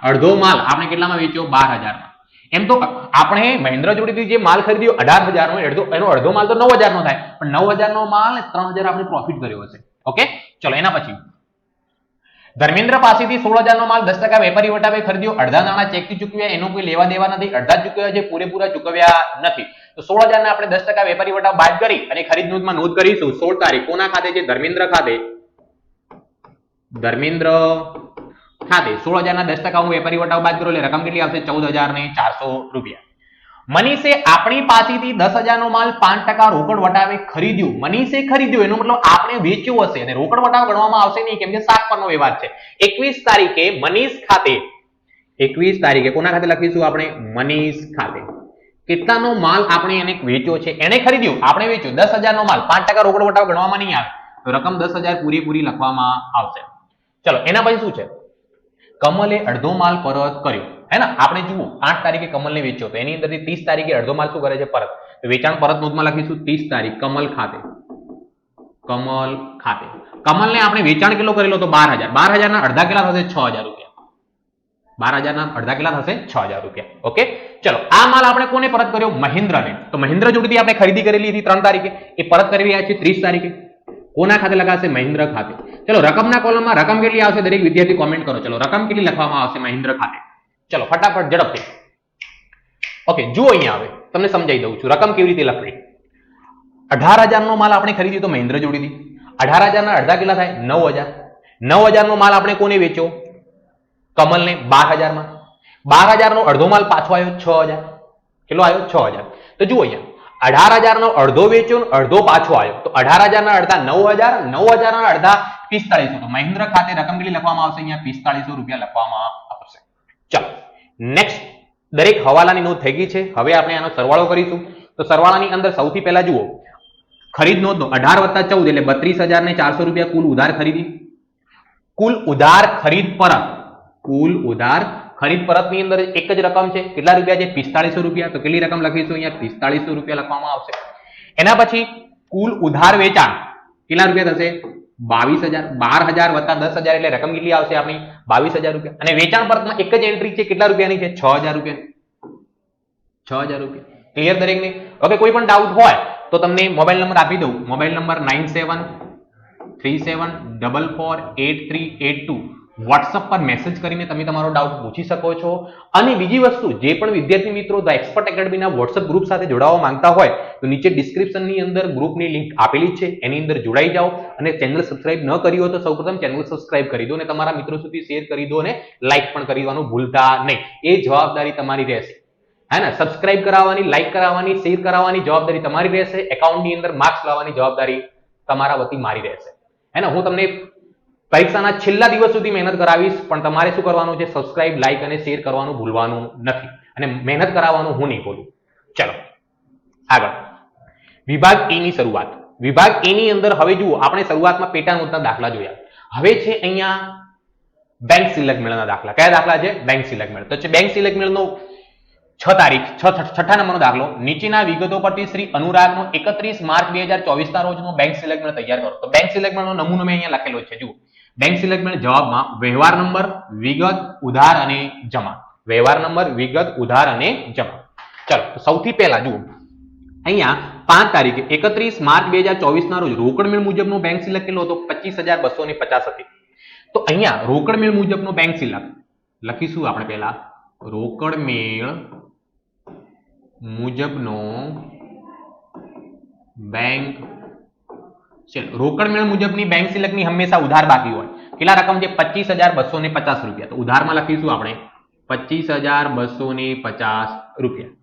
અડધો માલ આપણે કેટલામાં વેચ્યો 12000 માં. એમ તો આપણે મહેન્દ્ર જોડેથી જે માલ ખરીદ્યો 18000 નો એનો અડધો માલ તો 9000 નો થાય પણ 9000 નો માલ 3000 આપણે પ્રોફિટ કર્યો હશે. ઓકે ચલો એના પછી ધર્મેન્દ્ર પાસેથી 16,000 નો માલ 10% વેપારી વટાવે ખરીદ્યો, અડધા નાણાં ચેકથી ચૂકવ્યા, એનો કોઈ લેવા દેવા નથી, અડધા ચૂકવ્યા છે, પૂરેપૂરા ચૂકવ્યા નથી. તો 16,000 ના આપણે 10% વેપારી વટાવ બાદ કરી અને ખરીદ નોંધમાં નોંધ કરીશું. 16 તારીખ કોના ખાતે છે? ધર્મેન્દ્ર ખાતે. ધર્મેન્દ્ર ખાતે 16,000 ના 10% હું વેપારી વટાવ બાદ કરું એટલે રકમ કેટલી આવશે? 14,400 રૂપિયા. મનીષે આપણી પાસેથી 10,000 નો માલ 5% રોકડ વટાવે ખરીદ્યું. મનીષે ખરીદ્યું એનો મતલબ આપણે વેચ્યું હશે અને રોકડ વટાવ ગણવામાં આવશે નહીં, કેમ કે 7 પરનો વ્યવહાર છે. 21 તારીખે મનીષ ખાતે, 21 તારીખે કોના ખાતે લખીશું આપણે? મનીષ ખાતે કેટલાનો માલ આપણે એને વેચ્યો છે? એને ખરીદ્યું, આપણે વેચ્યું. 10,000 નો માલ 5% રોકડ વટાવ ગણવામાં નહીં આવે તો રકમ 10,000 પૂરેપૂરી લખવામાં આવશે. ચલો એના પછી શું છે? કમલે અડધો માલ પરત કર્યો, હે ને? આપણે જુઓ 8 તારીખે કમલને વેચ્યો તો એની અંદરથી 30 તારીખે અડધો માલ શું કરે છે? પરત. તો વેચાણ પરત નોંધમાં લખીશું 30 તારીખ કમલ ખાતે. કમલ ખાતે કમલને આપણે વેચાણ કેટલો કરેલો? તો 12,000. 12,000 ના અડધા કેટલા થશે? 6,000 રૂપિયા. 12,000 ના અડધા કેટલા થશે? 6,000 રૂપિયા. ઓકે, ચલો આ માલ આપણે કોને પરત કર્યો? મહેન્દ્રને. તો મહેન્દ્ર જોડેથી આપણે ખરીદી કરેલી હતી 3 તારીખે, એ પરત કરી રહ્યા છે 30 તારીખે. કોના ખાતે લખાશે? મહેન્દ્ર ખાતે. ચલો રકમના કોલમમાં રકમ કેટલી આવશે? દરેક વિદ્યાર્થી કોમેન્ટ કરો. ચલો રકમ કેટલી લખવામાં આવશે મહેન્દ્ર ખાતે? ચલો ફટાફટ ઝડપથી. ઓકે, જુઓ અહીંયા આવે તમને સમજાવી દઉં છું રકમ કેવી રીતે લખવી. 18,000 નો માલ આપણે ખરીદ્યો તો મહેન્દ્ર જોડેથી. 18,000 ના અડધા કેટલા થાય? 9,000. 9,000 નો માલ આપણે કોને વેચ્યો? કમલને 12,000 માં. 12,000 નો અડધો માલ પાછો આવ્યો 6,000. કેટલો આવ્યો? 6,000. તો જુઓ અહીંયા 18,000 નો અડધો વેચ્યો, અડધો પાછો આવ્યો. તો 18,000 ના અડધા 9,000, 9,000 ના અડધા 4500. તો મહેન્દ્ર ખાતે રકમ કેટલી લખવામાં આવશે? અહીંયા 4500 રૂપિયા લખવામાં આવશે. ચાલો નેક્સ્ટ, દરેક હવાલાની નોંધ થઈ ગઈ છે. હવે આપણે આનો સરવાળો કરીશું. તો સરવાળાની અંદર સૌથી પહેલા જુઓ ખરીદ નોંધનો 18 + 14 એટલે 32,400 રૂપિયા કુલ ઉધાર ખરીદી. કુલ ઉધાર ખરીદ પરત, કુલ ઉધાર ખરીદ પરત ની અંદર એક જ રકમ છે. કેટલા રૂપિયા છે? 4500 રૂપિયા. તો કેટલી રકમ લખીશું? અહીંયા 4500 રૂપિયા લખવામાં આવશે. એના પછી કુલ ઉધાર વેચાણ કેટલા રૂપિયા થશે? 22,000. 12,000 + 10,000 એટલે રકમ કેટલી આવશે આપણી? 22,000 રૂપિયા. અને વેચાણ પરતમાં એક જ એન્ટ્રી છે, કેટલા રૂપિયાની છે? 6,000 રૂપિયા. 6,000 રૂપિયા. ક્લિયર દરેકને? ઓકે, કોઈ પણ ડાઉટ હોય તો તમને મોબાઈલ નંબર આપી દઉં. Mobile number 9737448382. વોટ્સઅપ પર મેસેજ કરીને તમે તમારો ડાઉટ પૂછી શકો છો. અને બીજી વસ્તુ, જે પણ વિદ્યાર્થી મિત્રો ધ એક્સપર્ટ એકેડમીના વોટ્સઅપ ગ્રુપ સાથે જોડાવા માંગતા હોય તો નીચે ડિસ્ક્રિપ્શનની અંદર ગ્રુપની લિંક આપેલી છે, એની અંદર જોડાઈ જાઓ. અને ચેનલ સબસ્ક્રાઇબ ન કરી હોય તો સૌપ્રથમ ચેનલ સબસ્ક્રાઇબ કરી દો અને તમારા મિત્રો સુધી શેર કરી દો અને લાઇક પણ કરવાનું ભૂલતા નહીં. એ જવાબદારી તમારી રહેશે, હે ને? સબસ્ક્રાઇબ કરાવવાની, લાઇક કરાવવાની, શેર કરાવવાની જવાબદારી તમારી રહેશે. એકાઉન્ટની અંદર માર્ક્સ લાવવાની જવાબદારી તમારા વતી મારી રહેશે, હે ને? હું તમને પરીક્ષાના છેલ્લા દિવસ સુધી મહેનત કરાવીશ, પણ તમારે શું કરવાનું છે? સબસ્ક્રાઇબ, લાઇક અને શેર કરવાનું ભૂલવાનું નથી અને મહેનત કરાવવાનું હું નહીં બોલું. ચલો આગળ, વિભાગ એ ની શરૂઆત. વિભાગ એ ની અંદર હવે જુઓ આપણે શરૂઆતમાં પેટા નોંધના દાખલા જોયા. હવે છે અહીંયા બેંક સિલક મેળના દાખલા. કયા દાખલા છે? બેંક સિલક મેળ. તો છે બેંક સિલક મેળનો 6 તારીખ 6ઠા નંબરનો દાખલો. નીચેના વિગતો પરથી શ્રી અનુરાગનો 31 માર્ચ 2024 ના રોજનો બેંક સિલક મેળ તૈયાર કરો. તો બેંક સિલક મેળનો નમૂનો મેં અહીંયા લખેલો છે. જુઓ બેંક સિલક મેળ જવાબમાં વ્યવહાર નંબર, વિગત, ઉધાર અને જમા. વ્યવહાર નંબર, વિગત, ઉધાર અને જમા. ચલો સૌથી પહેલા જુઓ અહીંયા 5 તારીખે 31 માર્ચ 2024 ના રોજ રોકડ મેળ મુજબનો બેંક સિલક કેટલો હતો? 25,250 હતી. તો અહીંયા રોકડ મેળ મુજબનો બેંક સિલક લખીશું આપણે પહેલા. રોકડ મેળ મુજબનો બેંક સિલક. રોકડ મેળ મુજબની બેંક સિલકની હંમેશા ઉધાર બાકી હોય. કેટલા રકમ છે? 25,250 રૂપિયા. તો ઉધારમાં લખીશું આપણે 25,250 રૂપિયા.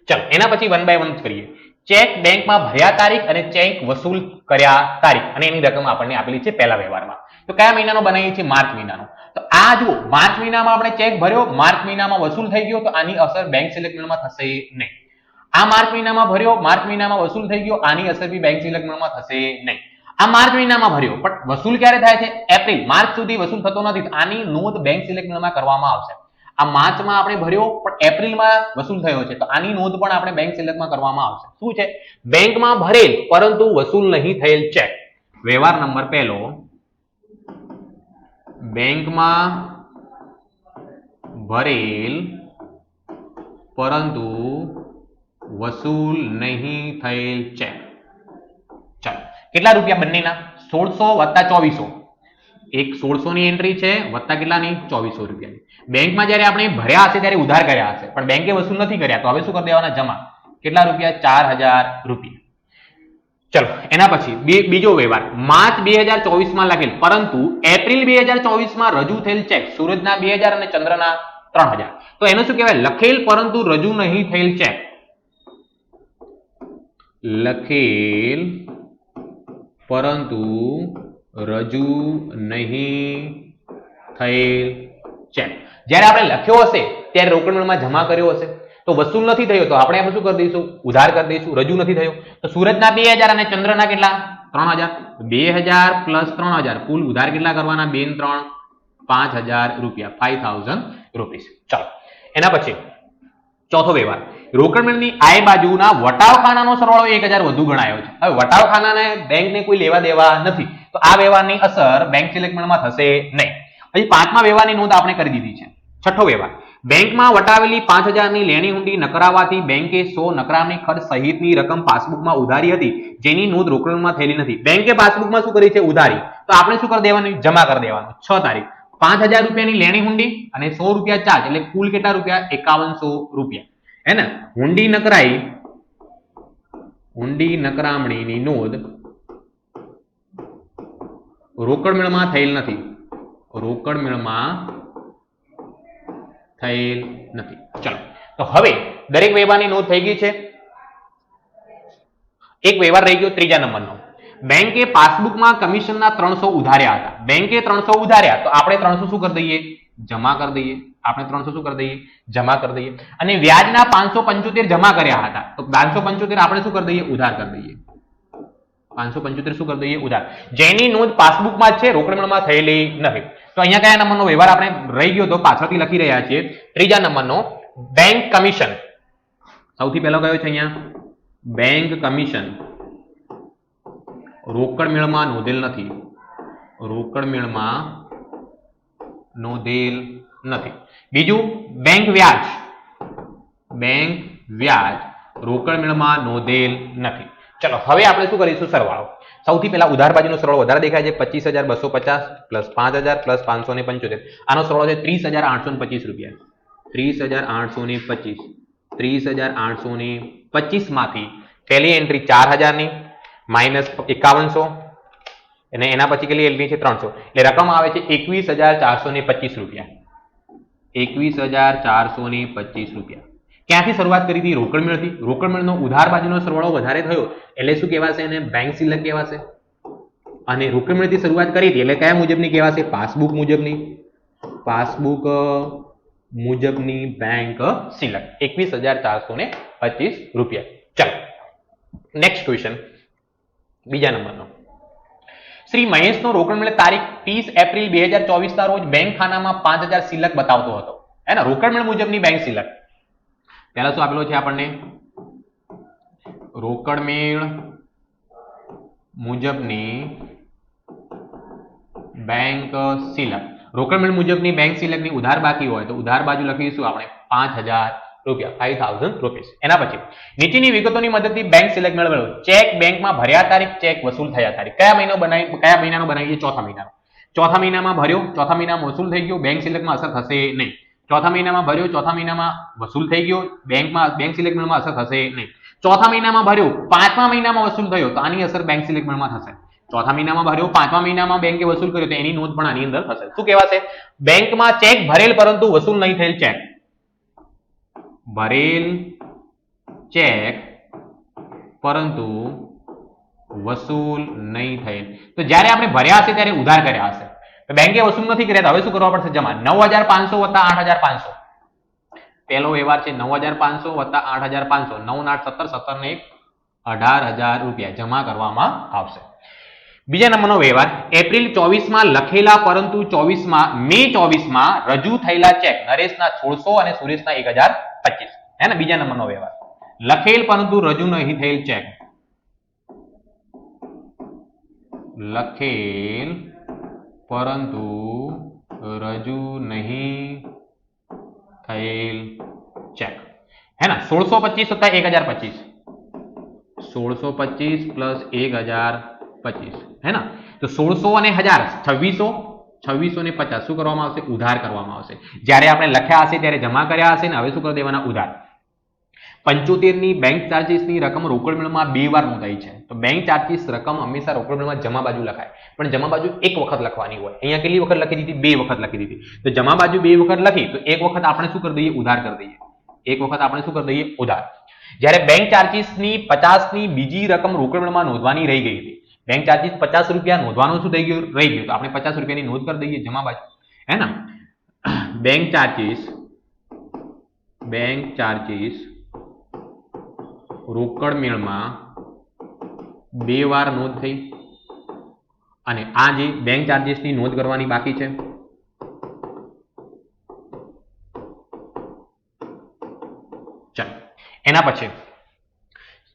ચલો એના પછી 1 બાય 1 કરીએ. ચેક બેંકમાં ભર્યા તારીખ અને ચેક વસૂલ કર્યા તારીખ અને એની રકમ આપણને આપેલી છે પહેલા વ્યવહારમાં. તો કયા મહિનાનો બનાવીએ છીએ? માર્ચ મહિનાનો. તો આ જુઓ માર્ચ મહિનામાં આપણે ચેક ભર્યો, માર્ચ મહિનામાં વસૂલ થઈ ગયો, તો આની અસર બેંક સિલક મેળમાં થશે નહીં. આ માર્ચ મહિનામાં ભર્યો, માર્ચ મહિનામાં વસૂલ થઈ ગયો, આની અસર બી બેંક સિલક મેળમાં થશે નહીં. આ માર્ચ મહિનામાં ભર્યો પણ વસૂલ ક્યારે થાય છે? એપ્રિલ. માર્ચ સુધી વસૂલ થતો નથી, આની નોંધ બેંક સિલક મેળમાં કરવામાં આવશે. આ માર્ચમાં આપણે ભર્યો પણ એપ્રિલમાં વસૂલ થયો છે, તો આની નોંધ પણ આપણે બેંક સિલકમાં કરવામાં આવશે. શું છે? બેંકમાં ભરેલ પરંતુ વસૂલ નહીં થયેલ ચેક. વ્યવહાર નંબર પહેલો, બેંકમાં ભરેલ પરંતુ વસૂલ નહીં થયેલ ચેક. ચાલો કેટલા રૂપિયા બંનેના? 1600 + 2400. એક 1600 ની એન્ટ્રી છે વત્તા કેટલાની 2400 રૂપિયાની. બેંકમાં જ્યારે આપણે ભર્યા હશે ત્યારે ઉધાર કર્યા હશે પણ બેંકે વસૂલ નથી કર્યા તો હવે શું કરી દેવાના જમા. કેટલા રૂપિયા 4000 રૂપિયા. ચલો એના પછી બીજો વ્યવહાર માર્ચ 2024 માં લખેલ પરંતુ એપ્રિલ 2024 માં રજૂ થયેલ ચેક સૂરજના 2000 અને ચંદ્રના 3000. તો એનું શું કહેવાય લખેલ પરંતુ રજૂ નહીં થયેલ ચેક. લખેલ પરંતુ રજૂ નહીં થયેલ ચેક જ્યારે આપણે લખ્યો હશે ત્યારે રોકડ મેળમાં જમા કર્યો હશે તો વસૂલ નથી થયો તો આપણે શું કરી દઈશું ઉધાર કરી દઈશું. રજૂ નથી થયો તો સૂરજના 2000 અને ચંદ્રના કેટલા 3000. 2000 પ્લસ 3000 કુલ ઉધાર કેટલા કરવાના 2 ને 3 5000 રૂપિયા 5000 રૂપીસ. ચાલો એના પછી ચોથો વ્યવહાર રોકડ મેળની આય બાજુના વટાવખાનાનો સરવાળો 1000 વધુ ગણાયો છે. હવે વટાવખાનાને બેંકને કોઈ લેવા દેવા નથી તો આ વ્યવહારની અસર બેંક સિલેક્ટ મેળમાં થશે નહીં. પછી પાંચમા વ્યવહારની નોંધ આપણે કરી દીધી છે. છઠ્ઠો વ્યવહાર બેંકમાં વટાવેલી 5000 ની લેણી હુંડી નકરાવાથી બેંકે 100 નકરામણી ખર્ચ સહિતની રકમ પાસબુકમાં ઉધારી હતી જેની નોંધ રોકડમાં થયેલી નથી. બેંકે પાસબુકમાં શું કરી છે ઉધારી તો આપણે શું કરી દેવાનું જમા કરી દેવાનું. 6 તારીખ 5000 રૂપિયાની લેણી હુંડી અને 100 રૂપિયા ચાર્જ એટલે કુલ કેટલા રૂપિયા 5100 રૂપિયા હે ને. હુંડી નકરામણીની નોંધ રોકડ મેળમાં થયેલ નથી. રોકડ મેળમાં થયેલ નથી. ચલો તો હવે દરેક વ્યવહારની નોંધ થઈ ગઈ છે. એક વ્યવહાર રહી ગયો ત્રીજા નંબરનો. બેંકે પાસબુકમાં કમિશનના 300 ઉધાર્યા હતા. બેંકે 300 ઉધાર્યા તો આપણે 300 શું કરી દઈએ જમા કરી દઈએ. આપણે 300 શું કરી દઈએ જમા કરી દઈએ. અને વ્યાજના 575 જમા કર્યા હતા તો 575 આપણે શું કરી દઈએ ઉધાર કરી દઈએ. 575 શું કરી દઈએ ઉધાર જેની નોંધ પાસબુકમાં છે રોકડ મેળમાં થયેલી નથી. તો અહીંયા કયા નંબરનો વ્યવહાર આપણે રહી ગયો તો પાછળથી લખી રહ્યા છીએ. ત્રીજા નંબરનો બેંક કમિશન. સૌથી પહેલો કયો છે અહીંયા બેંક કમિશન રોકડ મેળમાં નોંધેલ નથી. રોકડ મેળમાં નોંધેલ નથી. બીજું બેંક વ્યાજ. બેંક વ્યાજ રોકડ મેળમાં નોંધેલ નથી. ચલો હવે આપણે શું કરીશું સરવાળો. સૌથી પહેલા ઉધાર બાજુનો સરવાળો વધારે દેખાય છે 25250 પ્લસ 5000 પ્લસ 575. આનો સરવાળો છે 30825 રૂપિયા. 30825 30825 માંથી પહેલી એન્ટ્રી 4000 ની માઇનસ 5100 અને એના પછી કેટલી એન્ટ્રી છે 300 એટલે રકમ આવે છે 21425 રૂપિયા. 21425 રૂપિયા. ક્યાંથી શરૂઆત કરી હતી રોકડ મેળથી. રોકડ મેળનો ઉધાર બાજુનો સરવાળો વધારે થયો એટલે શું કહેવાશે એને બેંક સિલક કહેવાશે. અને રોકડ મેળથી શરૂઆત કરી હતી એટલે કયા મુજબની કહેવાશે પાસબુક મુજબની. પાસબુક મુજબની બેંક સિલક 21425 રૂપિયા. ચાલો નેક્સ્ટ ક્વેશ્ચન બીજા નંબરનો. શ્રી મહેશનો રોકડ મેળ તારીખ 30 એપ્રિલ 2024 ના રોજ બેંક ખાનામાં 5000 સિલક બતાવતો હતો હે ને. રોકડ મેળ મુજબની બેંક સિલક પહેલા શું આપેલો છે આપણને રોકડ મેળ મુજબની બેંક સિલક. રોકડ મેળ મુજબની બેંક સિલકની ઉધાર બાકી હોય તો ઉધાર બાજુ લખીશું આપણે 5000 રૂપિયા 5000 રૂપીસ. એના પછી નીચેની વિગતોની મદદથી બેંક સિલક મેળવેલો. ચેક બેંકમાં ભર્યા તારીખ ચેક વસૂલ થયા તારીખ. કયા મહિનાનો બનાવીએ ચોથા મહિનાનો. ચોથા મહિનામાં ભર્યો ચોથા મહિનામાં વસૂલ થઈ ગયો બેંક સિલકમાં અસર થશે નહીં. ચોથા મહિનામાં ભર્યો ચોથા મહિનામાં વસૂલ થઈ ગયો બેંક સિલેક્ટ મેળમાં અસર થશે નહીં. ચોથા મહિનામાં ભર્યો પાંચમા મહિનામાં વસૂલ થયો તો આની અસર બેંક સિલેક્ટ મેળમાં થશે. ચોથા મહિનામાં ભર્યો પાંચમા મહિનામાં બેંકે વસૂલ કર્યો તો એની નોંધ પણ આની અંદર થશે. શું કહેવાશે બેંકમાં ચેક ભરેલ પરંતુ વસૂલ નહીં થયેલ ચેક. ભરેલ ચેક પરંતુ વસૂલ નહીં થયેલ. તો જ્યારે આપણે ભર્યા હશે ત્યારે ઉધાર કર્યા હશે બેંકે વસૂલ નથી કર્યા તો હવે શું કરવા પડશે જમા. 9500 વત્તા 8500 પહેલો વ્યવહાર છે 9500 વત્તા 8500 9 8 17 17 ને 18000 રૂપિયા જમા કરવામાં આવશે. બીજા નંબરનો વ્યવહાર એપ્રિલ 24 માં લખેલા પરંતુ મે 24 માં રજૂ થયેલા ચેક નરેશના 1600 અને સુરેશના 1025 હે ને. બીજા નંબરનો વ્યવહાર લખેલ પરંતુ રજૂ નહીં થયેલ ચેક. લખેલ પરંતુ રજૂ નહીં થયેલ ચેક હે ને. 1625 વત્તા 1025 1625 પ્લસ 1025 હે ને. તો 1600 અને 1000 2600 2650 શું કરવામાં આવશે? ઉધાર કરવામાં આવશે. જ્યારે આપણે લખ્યા હશે ત્યારે જમા કર્યા હશે ને હવે શું કરી દેવાના? ઉધાર. 75 ની બેંક ચાર્જીસ ની રકમ રોકડ મેળમાં 2 વાર નોંધાઈ છે. તો બેંક ચાર્જીસ રકમ હંમેશા રોકડ મેળમાં જમા બાજુ લખાય, પણ જમા બાજુ એક વખત લખવાની હોય. અહીંયા કેટલી વખત લખી દીધી? 2 વખત લખી દીધી. તો જમા બાજુ 2 વખત લખી તો એક વખત આપણે શું કરી દઈએ? ઉધાર કરી દઈએ. એક વખત આપણે શું કરી દઈએ? ઉધાર. જ્યારે બેંક ચાર્જીસ ની 50 ની બીજી રકમ રોકડ મેળમાં નોંધવાની રહી ગઈ હતી. બેંક ચાર્જીસ 50 રૂપિયા નોંધવાનું શું થઈ ગયું? રહી ગયું. તો આપણે 50 રૂપિયાની નોંધ કરી દઈએ જમા બાજુ, હે ને? બેંક ચાર્જીસ રોકડ મેળમાં 2 વાર નોંધ થઈ અને આ જે બેંક ચાર્જીસ ની નોંધ કરવાની બાકી છે. ચાલો એના પછી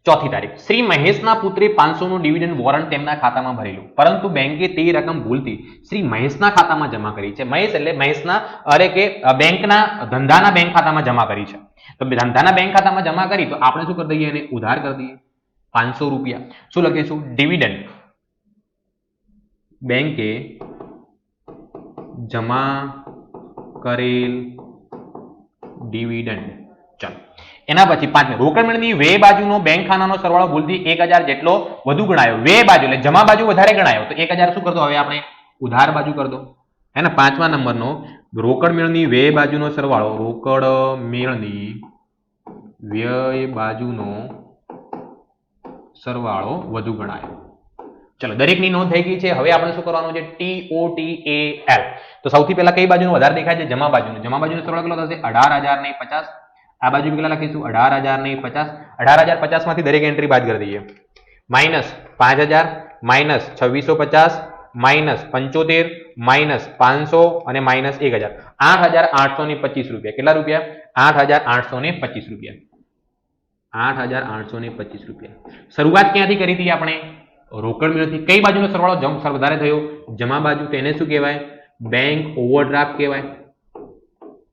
ચોથી તારીખ, શ્રી મહેશના પુત્રે 500 નું ડિવિડન્ડ વોરંટ તેમના ખાતામાં ભરેલું, પરંતુ બેંકે તે રકમ ભૂલથી શ્રી મહેશના ખાતામાં જમા કરી છે. મહેશ એટલે મહેશના બેંકના ધંધાના બેંક ખાતામાં જમા કરી છે. તો ધંધાના બેંક ખાતામાં જમા કરી તો આપણે શું કરી દઈએ? એને ઉધાર કરી દઈએ. 500 રૂપિયા શું લખીશું? ડિવિડન્ડ. બેંકે જમા કરેલ ડિવિડન્ડ. ચાલો એના પછી 5 રોકડ મેળની વે બાજુનો બેંક ખાનાનો સરવાળો ભૂલથી 1000 જેટલો વધુ ગણાયો. વે બાજુ એટલે જમા બાજુ વધારે ગણાયો તો 1000 શું કરતો? હવે આપણે ઉધાર બાજુ કરી દો, હે ને? 5મા નંબરનો રોકડ મેળની વે બાજુનો સરવાળો, રોકડ મેળની વ્યય બાજુનો સરવાળો વધુ ગણાયો. ચલો દરેકની નોંધ થઈ ગઈ છે. હવે આપણે શું કરવાનું છે? TOTAL. તો સૌથી પહેલા કઈ બાજુનો વધારે દેખાય છે? જમા બાજુનો. જમા બાજુનો સરવાળો કેટલો થશે? 18050. આ બાજુ કેટલા લખીશું? 18050. 18050 માંથી દરેક એન્ટ્રી બાદ કરી દઈએ. -5000 -2650 -75 -500 અને -1000. 8825 રૂપિયા. કેટલા રૂપિયા? 8825 રૂપિયા. 8825 રૂપિયા. શરૂઆત ક્યાંથી કરી હતી આપણે? રોકડ મેળથી. કઈ બાજુનો સરવાળો વધારે થયો? જમા બાજુ. તેને શું કહેવાય? બેંક ઓવરડ્રાફ્ટ કહેવાય.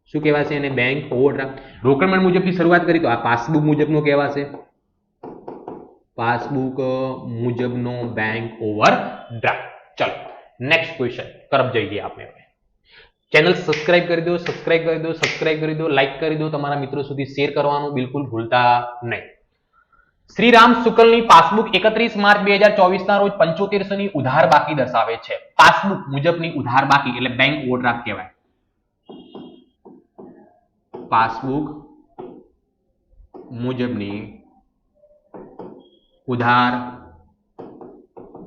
શું કહેવાશે એને? Bank overdraft. રોકડ મેળ મુજબની શરૂઆત કરી તો આ પાસબુક મુજબનો કહેવાશે. પાસબુક મુજબનો બેંક ઓવરડ્રાફ્ટ. ચલો નેક્સ્ટ ક્વેશ્ચન તરફ જઈએ આપણે. ચેનલ સબસ્ક્રાઇબ કરી દો, સબસ્ક્રાઇબ કરી દો, લાઈક કરી દો, તમારા મિત્રો સુધી શેર કરવાનું બિલકુલ ભૂલતા નહીં. શ્રીરામ શુક્લની પાસબુક 31 માર્ચ 2024 ના રોજ 7500 ની ઉધાર બાકી દર્શાવે છે. પાસબુક મુજબની ઉધાર બાકી એટલે બેંક ઓવરડ્રાફ્ટ કહેવાય. પાસબુક મુજબની ઉધાર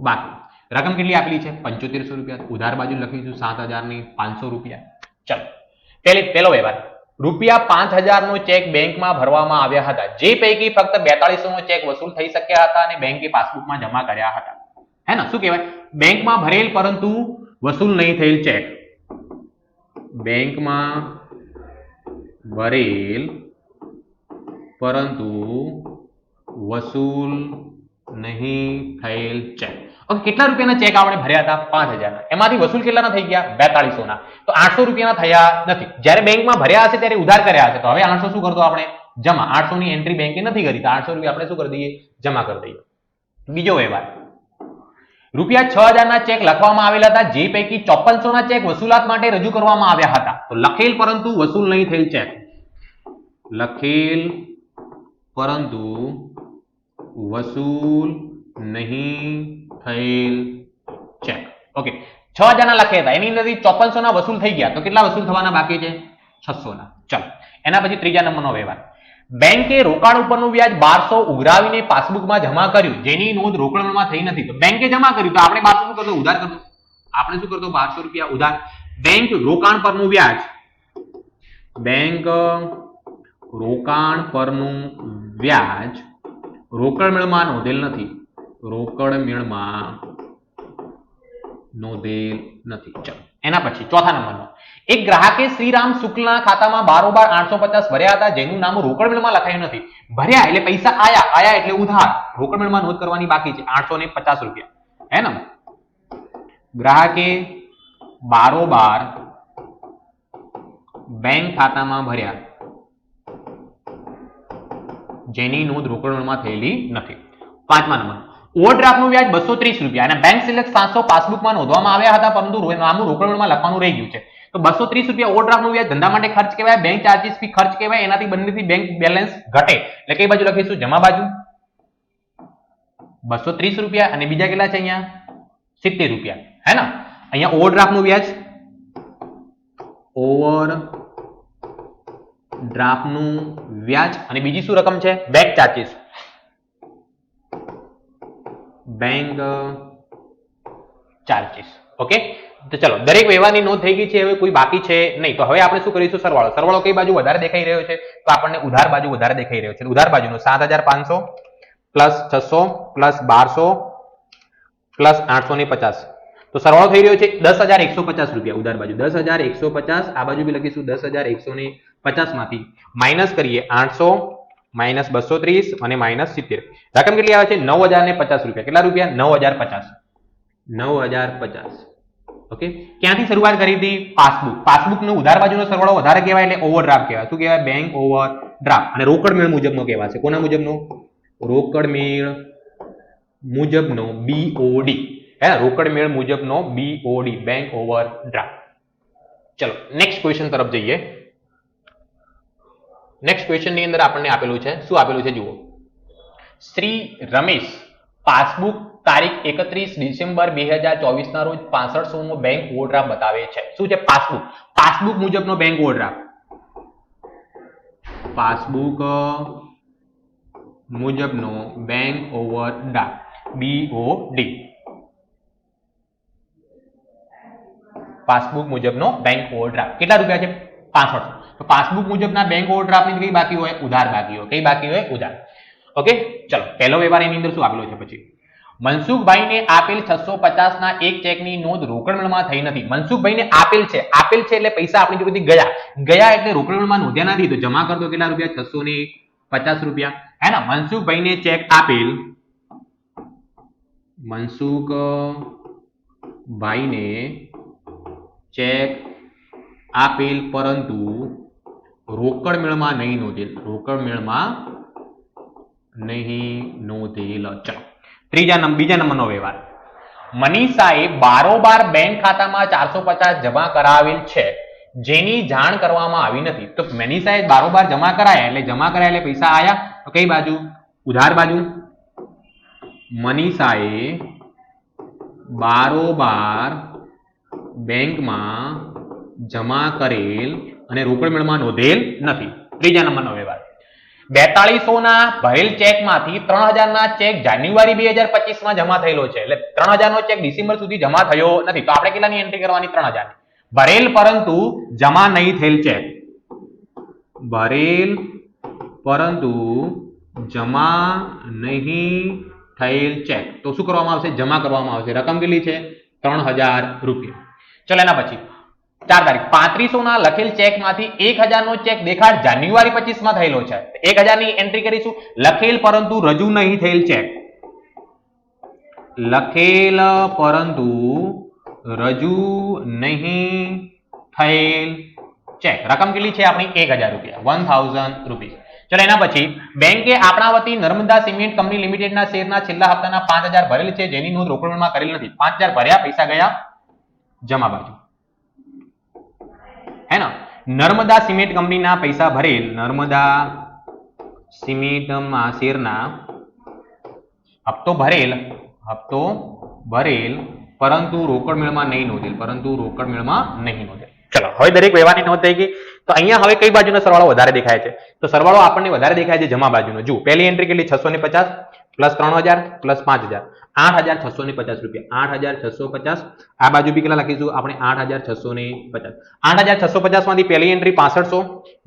બાકી. રકમ કેટલી આપેલી છે? 7500 રૂપિયા. ઉધાર બાજુ લખીશું 7500 રૂપિયા. ચાલો પહેલો વ્યવહાર, રૂપિયા 5000 નો ચેક બેંકમાં ભરવામાં આવ્યા હતા, જે પૈકી ફક્ત 4200 નો ચેક વસૂલ થઈ શક્યા હતા અને બેંકે પાસબુકમાં જમા કર્યા હતા. હે ને? શું કહેવાય? બેંકમાં ભરેલ પરંતુ વસૂલ નહીં થયેલ ચેક. બેંકમાં ભરેલ પરંતુ વસૂલ નહીં થયેલ ચેક. ઓકે, કેટલા રૂપિયાના ચેક આપણે ભર્યા હતા? 5000 ના. એમાંથી વસૂલ કેટલાના થઈ ગયા? 4200 ના. તો 800 રૂપિયાના થયા નથી. જ્યારે બેંકમાં ભર્યા હશે ત્યારે ઉધાર કર્યા હશે. તો હવે 800 શું કરતો? આપણે જમા. 800 ની એન્ટ્રી બેંકે નથી કરી તો 800 રૂપિયા આપણે શું કરી દઈએ? જમા કરી દઈએ. બીજો વ્યવહાર, રૂપિયા 6000 ના ચેક લખવામાં આવેલા હતા, જે પૈકી 5400 ના ચેક વસૂલાત માટે રજૂ કરવામાં આવ્યા હતા. તો લખેલ પરંતુ વસૂલ નહીં થયેલ ચેક. લખેલ પરંતુ વસૂલ નહીં થયેલ ચેક. ઓકે, 6000 ના લખ્યા હતા, એની અંદરથી 5400 ના વસૂલ થઈ ગયા. તો કેટલા વસૂલ થવાના બાકી છે? 600 ના. ચાલો એના પછી ત્રીજા નંબરનો વ્યવહાર, બેંકે રોકાણ ઉપરનું વ્યાજ 1200 ઉઘરાવીને પાસબુકમાં જમા કર્યું, જેની નોંધ રોકડમાં થઈ નથી. તો બેંકે જમા કર્યું તો આપણે 1200 શું કરતો? ઉધાર કરતો. આપણે શું કરતો? 1200 રૂપિયા ઉધાર. બેંક રોકાણ પરનું વ્યાજ, બેંક રોકાણ પરનું વ્યાજ રોકડ મેળમાં નોંધેલ નથી. રોકડ મેળમાં નોંધેલ નથી. ચાલો એના પછી ચોથા નંબરનો, એક ગ્રાહકે શ્રીરામ શુક્લના ખાતામાં બારોબાર 850 ભર્યા હતા, જેનું નામ રોકડ મેળમાં લખાયું નથી. ભર્યા એટલે પૈસા આયા એટલે ઉધાર. રોકડ મેળમાં નોંધ કરવાની બાકી છે 850 રૂપિયા. હે ને? ગ્રાહકે બારોબાર બેંક ખાતામાં ભર્યા, જેની નોંધ રોકડ મેળમાં થયેલી નથી. પાંચમા નંબર, ઓવરડ્રાફ્ટનું વ્યાજ 230 રૂપિયા અને બેંક સિલેક્ટ 700 પાસબુકમાં નોંધવામાં આવ્યા હતા, પરંતુ નામું રોકડમાં લખવાનું રહી ગયું છે. તો 230 રૂપિયા ઓવરડ્રાફ્ટનું વ્યાજ ધંધા માટે ખર્ચ કહેવાય, બેંક ચાર્જિસ ફી ખર્ચ કહેવાય. એનાથી બંનેથી બેંક બેલેન્સ ઘટે એટલે કઈ બાજુ લખીશું? જમા બાજુ. 230 રૂપિયા અને બીજા કેટલા છે અહીંયા? 70 રૂપિયા, હે ને? અહીંયા ઓવરડ્રાફ્ટનું વ્યાજ, ઓવરડ્રાફ્ટનું વ્યાજ અને બીજી શું રકમ છે? Bank charges, bank charges. Okay, તો ચલો દરેક વ્યવહારની નોંધ થઈ ગઈ છે. હવે કોઈ બાકી છે નહીં, તો હવે આપણે શું કરીશું? સરવાળો. સરવાળો કઈ બાજુ વધારે દેખાઈ રહ્યો છે? તો આપણને ઉધાર બાજુ વધારે દેખાઈ રહ્યો છે. ઉધાર બાજુનો 7500 પ્લસ 600 પ્લસ 1200 પ્લસ 850, તો સરવાળો થઈ રહ્યો છે 10150 રૂપિયા. ઉધાર બાજુ 10150, આ બાજુ બી લખીશું 10150 માંથી માઇનસ કરીએ 800 માઇનસ 230 અને માઇનસ 70. રકમ કેટલી આવે છે? 9050 રૂપિયા. કેટલા રૂપિયા? 9050. 9050. ઓકે, ક્યાંથી શરૂઆત કરી હતી? પાસબુક. પાસબુકનો ઉધાર બાજુનો સરવાળો વધારે કહેવાય એટલે ઓવરડ્રાફ્ટ કહેવાય. શું કહેવાય? Bank overdraft. અને રોકડ મેળ મુજબનો કહેવાશે. કોના મુજબનો? રોકડ મેળ મુજબનો, BOD. હે, રોકડ મેળ મુજબનો BOD, બેંક ઓવરડ્રાફ્ટ. ચલો નેક્સ્ટ ક્વેશ્ચન તરફ જઈએ. નેક્સ્ટ ક્વેશ્ચન ની અંદર આપણને આપેલું છે, શું આપેલું છે જુઓ. શ્રી રમેશ પાસબુક તારીખ 31 ડિસેમ્બર 2024 ના રોજ 6500 નો બેંક ઓવરડ્રાફ્ટ બતાવે છે. શું છે? પાસબુક. પાસબુક મુજબનો બેંક ઓવરડ્રાફ્ટ. પાસબુક મુજબનો બેંક ઓવરડ્રાફ્ટ, BOD. પાસબુક મુજબનો બેંક ઓવરડ્રાફ્ટ કેટલા રૂપિયા છે? 6500. તો પાસબુક મુજબના બેંક ઓવરડ્રાફ્ટની કઈ બાકી હોય? ઉધાર બાકી હોય. કઈ બાકી હોય? ઉધાર. ઓકે, ચલો પહેલો વ્યવહાર એની અંદર શું આપેલો છે? પછી મનસુખભાઈને આપેલ 650 ના એક ચેકની નોંધ રોકડ મેળમાં થઈ નથી. મનસુખભાઈને આપેલ છે, આપેલ છે એટલે પૈસા આપણી જોડેથી ગયા. ગયા એટલે રોકડ મેળમાં નોંધ્યા નથી, તો જમા કરતો કેટલા રૂપિયા? 650 રૂપિયા, હે ને? મનસુખભાઈને ચેક આપેલ, મનસુખભાઈને ચેક આપેલ પરંતુ રોકડ મેળમાં નહીં નોંધેલ. રોકડ મેળમાં નહીં નોંધેલ. ચલો બીજા નંબરનો વ્યવહાર. મનીષાએ બારોબાર બેંક ખાતામાં 450 જમા કરાવેલ છે, જેની જાણ કરવામાં આવી નથી. તો મનીષાએ બારોબાર જમા કરાયા એટલે પૈસા આયા. તો કઈ બાજુ? ઉધાર બાજુ. મનીષાએ બારોબાર બેંકમાં જમા કરેલ અને રોકડ મેળમાં નોંધેલ નથી. ત્રીજા નંબરનો વ્યવહાર. 4200 ના ભરેલ ચેકમાંથી 3000 ના ચેક જાન્યુઆરી 2025 માં જમા થયેલો છે, એટલે 3000 નો ચેક ડિસેમ્બર સુધી જમા થયો નથી. તો આપણે કેટલાની એન્ટ્રી કરવાની? 3000 ની. ભરેલ પરંતુ જમા નહીં થયેલ ચેક. ભરેલ પરંતુ જમા નહીં થયેલ ચેક તો શું કરવામાં આવશે? જમા કરવામાં આવશે. રકમ કેટલી છે? 3000 રૂપિયા. ચલો એના પછી 4 તારીખ 3500 ના લખેલ ચેકમાંથી 1000 નો ચેક દેખાડ જાન્યુઆરી 25 માં થયેલો છે. 1000 ની એન્ટ્રી કરીશું. લખેલ પરંતુ રજૂ નહીં થયેલ ચેક. લખેલ પરંતુ રજૂ નહીં થયેલ ચેક. રકમ કેટલી છે આપણી? 1000 રૂપિયા, 1000 રૂપિયા. ચલો એના પછી બેંકે આપણા વતી નર્મદા સિમેન્ટ કંપની લિમિટેડના શેરના છેલ્લા હપ્તાના 5000 ભરેલ છે, જેની નોંધ રોકડમાં કરેલ નથી. 5000 ભર્યા, પૈસા ગયા જમા બાજુ, હે ને? નર્મદા સિમેન્ટ કંપનીના પૈસા ભરેલ, નર્મદા સિમેન્ટમાં શેરના હપ્તો ભરેલ પરંતુ રોકડ મેળમાં નહીં નોંધેલ. ચલો હવે દરેક વ્યવહારની નોંધ થઈ ગઈ. તો અહીંયા હવે કઈ બાજુનો સરવાળો વધારે દેખાય છે? તો સરવાળો આપણને વધારે દેખાય છે જમા બાજુનો. જો પહેલી એન્ટ્રી કેટલી? 650 પ્લસ 3000 પ્લસ 5000, 8650 રૂપિયા. 8650. આ બાજુ બી કેટલા લખીશું આપણે? 8650. 8650 માંથી પહેલી એન્ટ્રી 6500,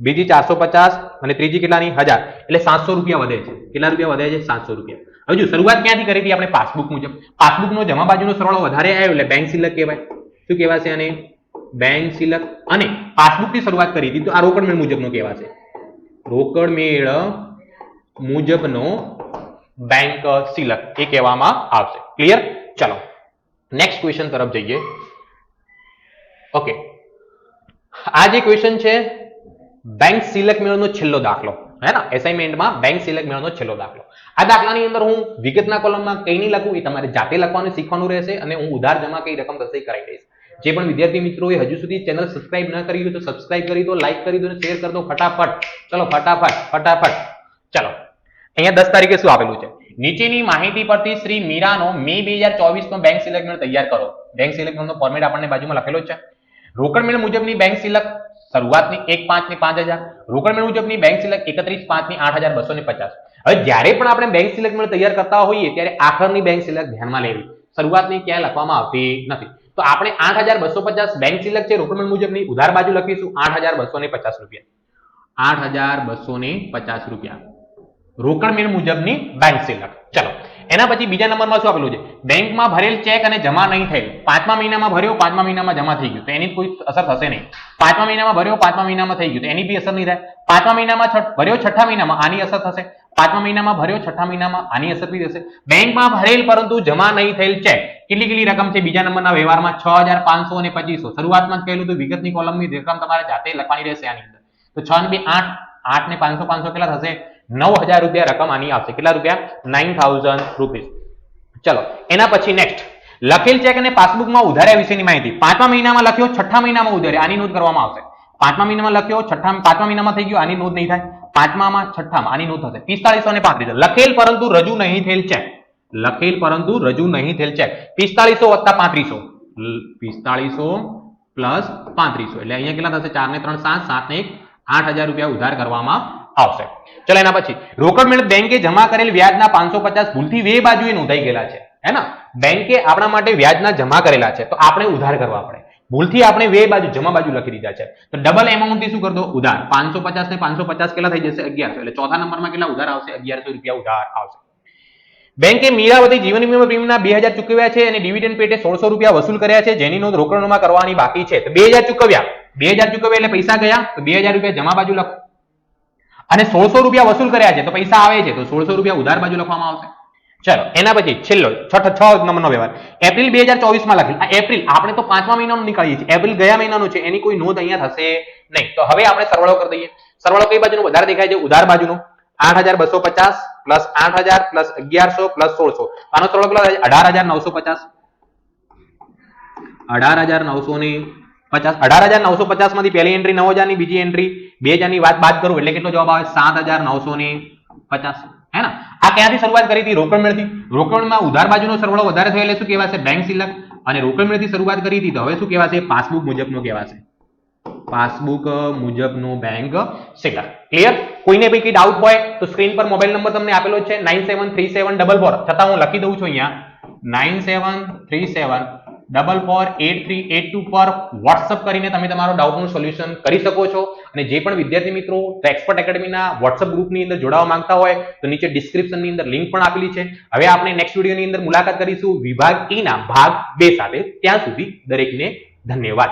બીજી 450 અને ત્રીજી કેટલાની? 1000, એટલે 700 રૂપિયા વધે છે. કેટલા રૂપિયા વધે છે? 700 રૂપિયા. હવે જો શરૂઆત ક્યાંથી કરી હતી આપણે? પાસબુક મુજબ. પાસબુકનો જમા બાજુનો સરવાળો વધારે આવ્યો એટલે બેંક સિલક કહેવાય. શું કહેવાશે આને? બેંક સિલક. અને પાસબુકની શરૂઆત કરી હતી તો આ રોકડ મેળ મુજબનો કહેવાશે. રોકડ મેળ મુજબનો બેંક સિલક એ કહેવામાં આવશે. ક્લિયર? ચલો નેક્સ્ટ ક્વેશ્ચન તરફ જઈએ. ઓકે, આ જે ક્વેશ્ચન છે બેંક સિલક મેળનો છેલ્લો દાખલો. હે ને એસાઇનમેન્ટમાં બેંક સિલેક્ટ મેળવવાનો છેલ્લો દાખલો. આ દાખલાની અંદર હું વિગતના કોલમમાં કઈ નહીં લખું, એ તમારે જાતે લખવાનું શીખવાનું રહેશે અને હું ઉધાર જમા કઈ રકમ થશે કરાવી દઈશ. જે પણ વિદ્યાર્થી મિત્રોએ હજુ સુધી ચેનલ સબસ્ક્રાઇબ ન કરી હોય તો સબસ્ક્રાઇબ કરી દો, લાઈક કરી દો અને શેર કરી દો ફટાફટ. ચલો ફટાફટ. ચલો અહીંયા 10 તારીખે શું આપેલું છે? નીચેની માહિતી પરથી શ્રી મીરાનો મે 2024 નો બેંક સિલેક્ટ મેળ તૈયાર કરો. બેંક સિલેક્ટ મેળનો ફોર્મેટ આપણને બાજુમાં લખેલો છે. રોકડ મેળ મુજબની બેંક સિલેક્ટ શરૂઆતની 1/5 ની 5000, રોકડ મેળ મુજબની બેંક સિલેક્ટ 31/5 ની 8250. હવે જ્યારે પણ આપણે બેંક સિલેક્ટ મેળ તૈયાર કરતા હોઈએ ત્યારે આખરની બેંક સિલેક્ટ ધ્યાનમાં લેવી, શરૂઆતની ક્યાંય લખવામાં આવતી નથી. તો આપણે 8250 બેંક સિલેક્ટ છે, રોકડ મેળ મુજબની ઉધાર બાજુ લખીશું 8250 રૂપિયા. 8250 રૂપિયા રોકડ મેળ મુજબની બેંક સિલેક્ટ. ચલો એના પછી બીજા નંબરમાં શું આપેલું છે? બેંકમાં ભરેલ ચેક અને જમા નહીં થયેલ 5મા મહિનામાં ભર્યો, 5મા મહિનામાં જમા થઈ ગયું તો એની કોઈ અસર થશે નહીં. 5મા મહિનામાં ભર્યો, 5મા મહિનામાં થઈ ગયું તો એની બી અસર નહીં થાય. 5મા મહિનામાં ભર્યો, 6ઠા મહિનામાં આની અસર થશે. 5મા મહિનામાં ભર્યો, 6ઠા મહિનામાં આની અસર બી થશે. બેંકમાં ભરેલ પરંતુ જમા નહીં થયેલ ચેક કેટલી રકમ છે? બીજા નંબરના વ્યવહારમાં 6500 અને 2500. શરૂઆતમાં જ કહેલું તો વિગતની કોલમની રકમ તમારે જાતે લખવાની રહેશે આની અંદર. તો 6 ને 2 8, 8 ને 500 કેટલા થશે? 9000 રૂપિયા રકમ આની આવશે. કેટલા રૂપિયા? 9000 રૂપીસ. ચલો એના પછી નેક્સ્ટ લખેલ ચેક અને પાસબુકમાં ઉધાર્યા વિશેની માહિતી. 5મા મહિનામાં લખ્યો, 6ઠા મહિનામાં ઉધાર્યા, આની નોંધ કરવામાં આવશે. 5મા મહિનામાં લખ્યો, 5મા મહિનામાં થઈ ગયો, આની નોંધ નહીં થાય. 5મામાં 6ઠામાં આની નોંધ થશે. 4500 અને 3500 લખેલ પરંતુ રજૂ નહીં થયેલ ચેક. લખેલ પરંતુ રજૂ નહીં થયેલ ચેક 4500 વત્તા 3500. 4500 પ્લસ 3500 એટલે અહીંયા કેટલા થશે? 4 ને 3 7, 7 ને 1 8000 રૂપિયા ઉધાર કરવામાં આવશે. ચલો એના પછી રોકડ મેળ બેંકે જમા કરેલ વ્યાજના 550 ભૂલથી બે બાજુએ નોંધાઈ ગયેલા છે, હે ને? બેંકે આપણા માટે વ્યાજના જમા કરેલા છે તો આપણે ઉધાર કરવા પડે. ભૂલથી આપણે બે બાજુ જમા બાજુ લખી દીધા છે તો ડબલ એમાઉન્ટ થી શું કરી દો? ઉધાર. 550 ને 550 કેટલા થઈ જશે? 1100. એટલે ચોથા નંબરમાં કેટલા ઉધાર આવશે? 1100 રૂપિયા ઉધાર આવશે. બેંકે મીરાવતી જીવન વીમા પ્રીમિયમના 2000 ચૂકવ્યા છે અને ડિવિડન્ડ પેટે 1600 રૂપિયા વસૂલ કર્યા છે જેની નોંધ રોકડમાં કરવાની બાકી છે. તો 2000 ચૂકવ્યા, 2000 ચૂકવ્યા એટલે પૈસા ગયા તો 2000 રૂપિયા જમા બાજુ લખો અને 1600 રૂપિયા વસૂલ કર્યા છે તો પૈસા આવે છે તો 1600 રૂપિયા ઉધાર બાજુ લખવામાં આવશે. ચલો એના પછી છેલ્લો 6 નંબરનો વ્યવહાર એપ્રિલ 2024 માં લખેલ. આ એપ્રિલ આપણે તો 5મા મહિનાનું નીકાળીએ છીએ, એપ્રિલ ગયા મહિનાનું છે, એની કોઈ નોંધ અહીંયા થશે નહીં. તો હવે આપણે સરવાળો કરી દઈએ. સરવાળો કઈ બાજુનો વધારે દેખાય છે? ઉધાર બાજુનો. 8250 પ્લસ 8000 પ્લસ 1100 પ્લસ 1600 આનો સરવાળો કેટલો થાય? 18950. 18950 18950 માંથી પહેલી એન્ટ્રી 9000 ની, બીજી એન્ટ્રી 2000 ની વાત બાદ કરું એટલે કેટલો જવાબ આવે? 7950. હે ને? આ ક્યાંથી શરૂઆત કરી હતી? રોકડ મેળથી. રોકડમાં ઉધાર બાજુનો સરવાળો વધારે થયો એટલે શું કહેવાશે? Bank select. અને રોકડ મેળથી શરૂઆત કરી હતી તો હવે શું કહેવાશે? પાસબુક મુજબનો કહેવાશે. પાસબુક મુજબનો બેંક સિલેક્ટ. ક્લિયર? કોઈને કઈ ડાઉટ હોય તો સ્ક્રીન પર મોબાઈલ નંબર તમને આપેલો છે 973744. છતાં હું લખી દઉં છું અહીંયા 9737448382 પર WhatsApp કરીને તમે તમારો ડાઉટનું સોલ્યુશન કરી શકો છો. અને જે પણ વિદ્યાર્થી મિત્રો એક્સપર્ટ એકેડમીના WhatsApp ગ્રુપની અંદર જોડાવા માંગતા હોય તો નીચે ડિસ્ક્રિપ્શનની અંદર લિંક પણ આપેલી છે. હવે આપણે નેક્સ્ટ વિડીયોની અંદર મુલાકાત કરીશું વિભાગ E ના ભાગ 2 સાથે. ત્યાં સુધી દરેકને ધન્યવાદ.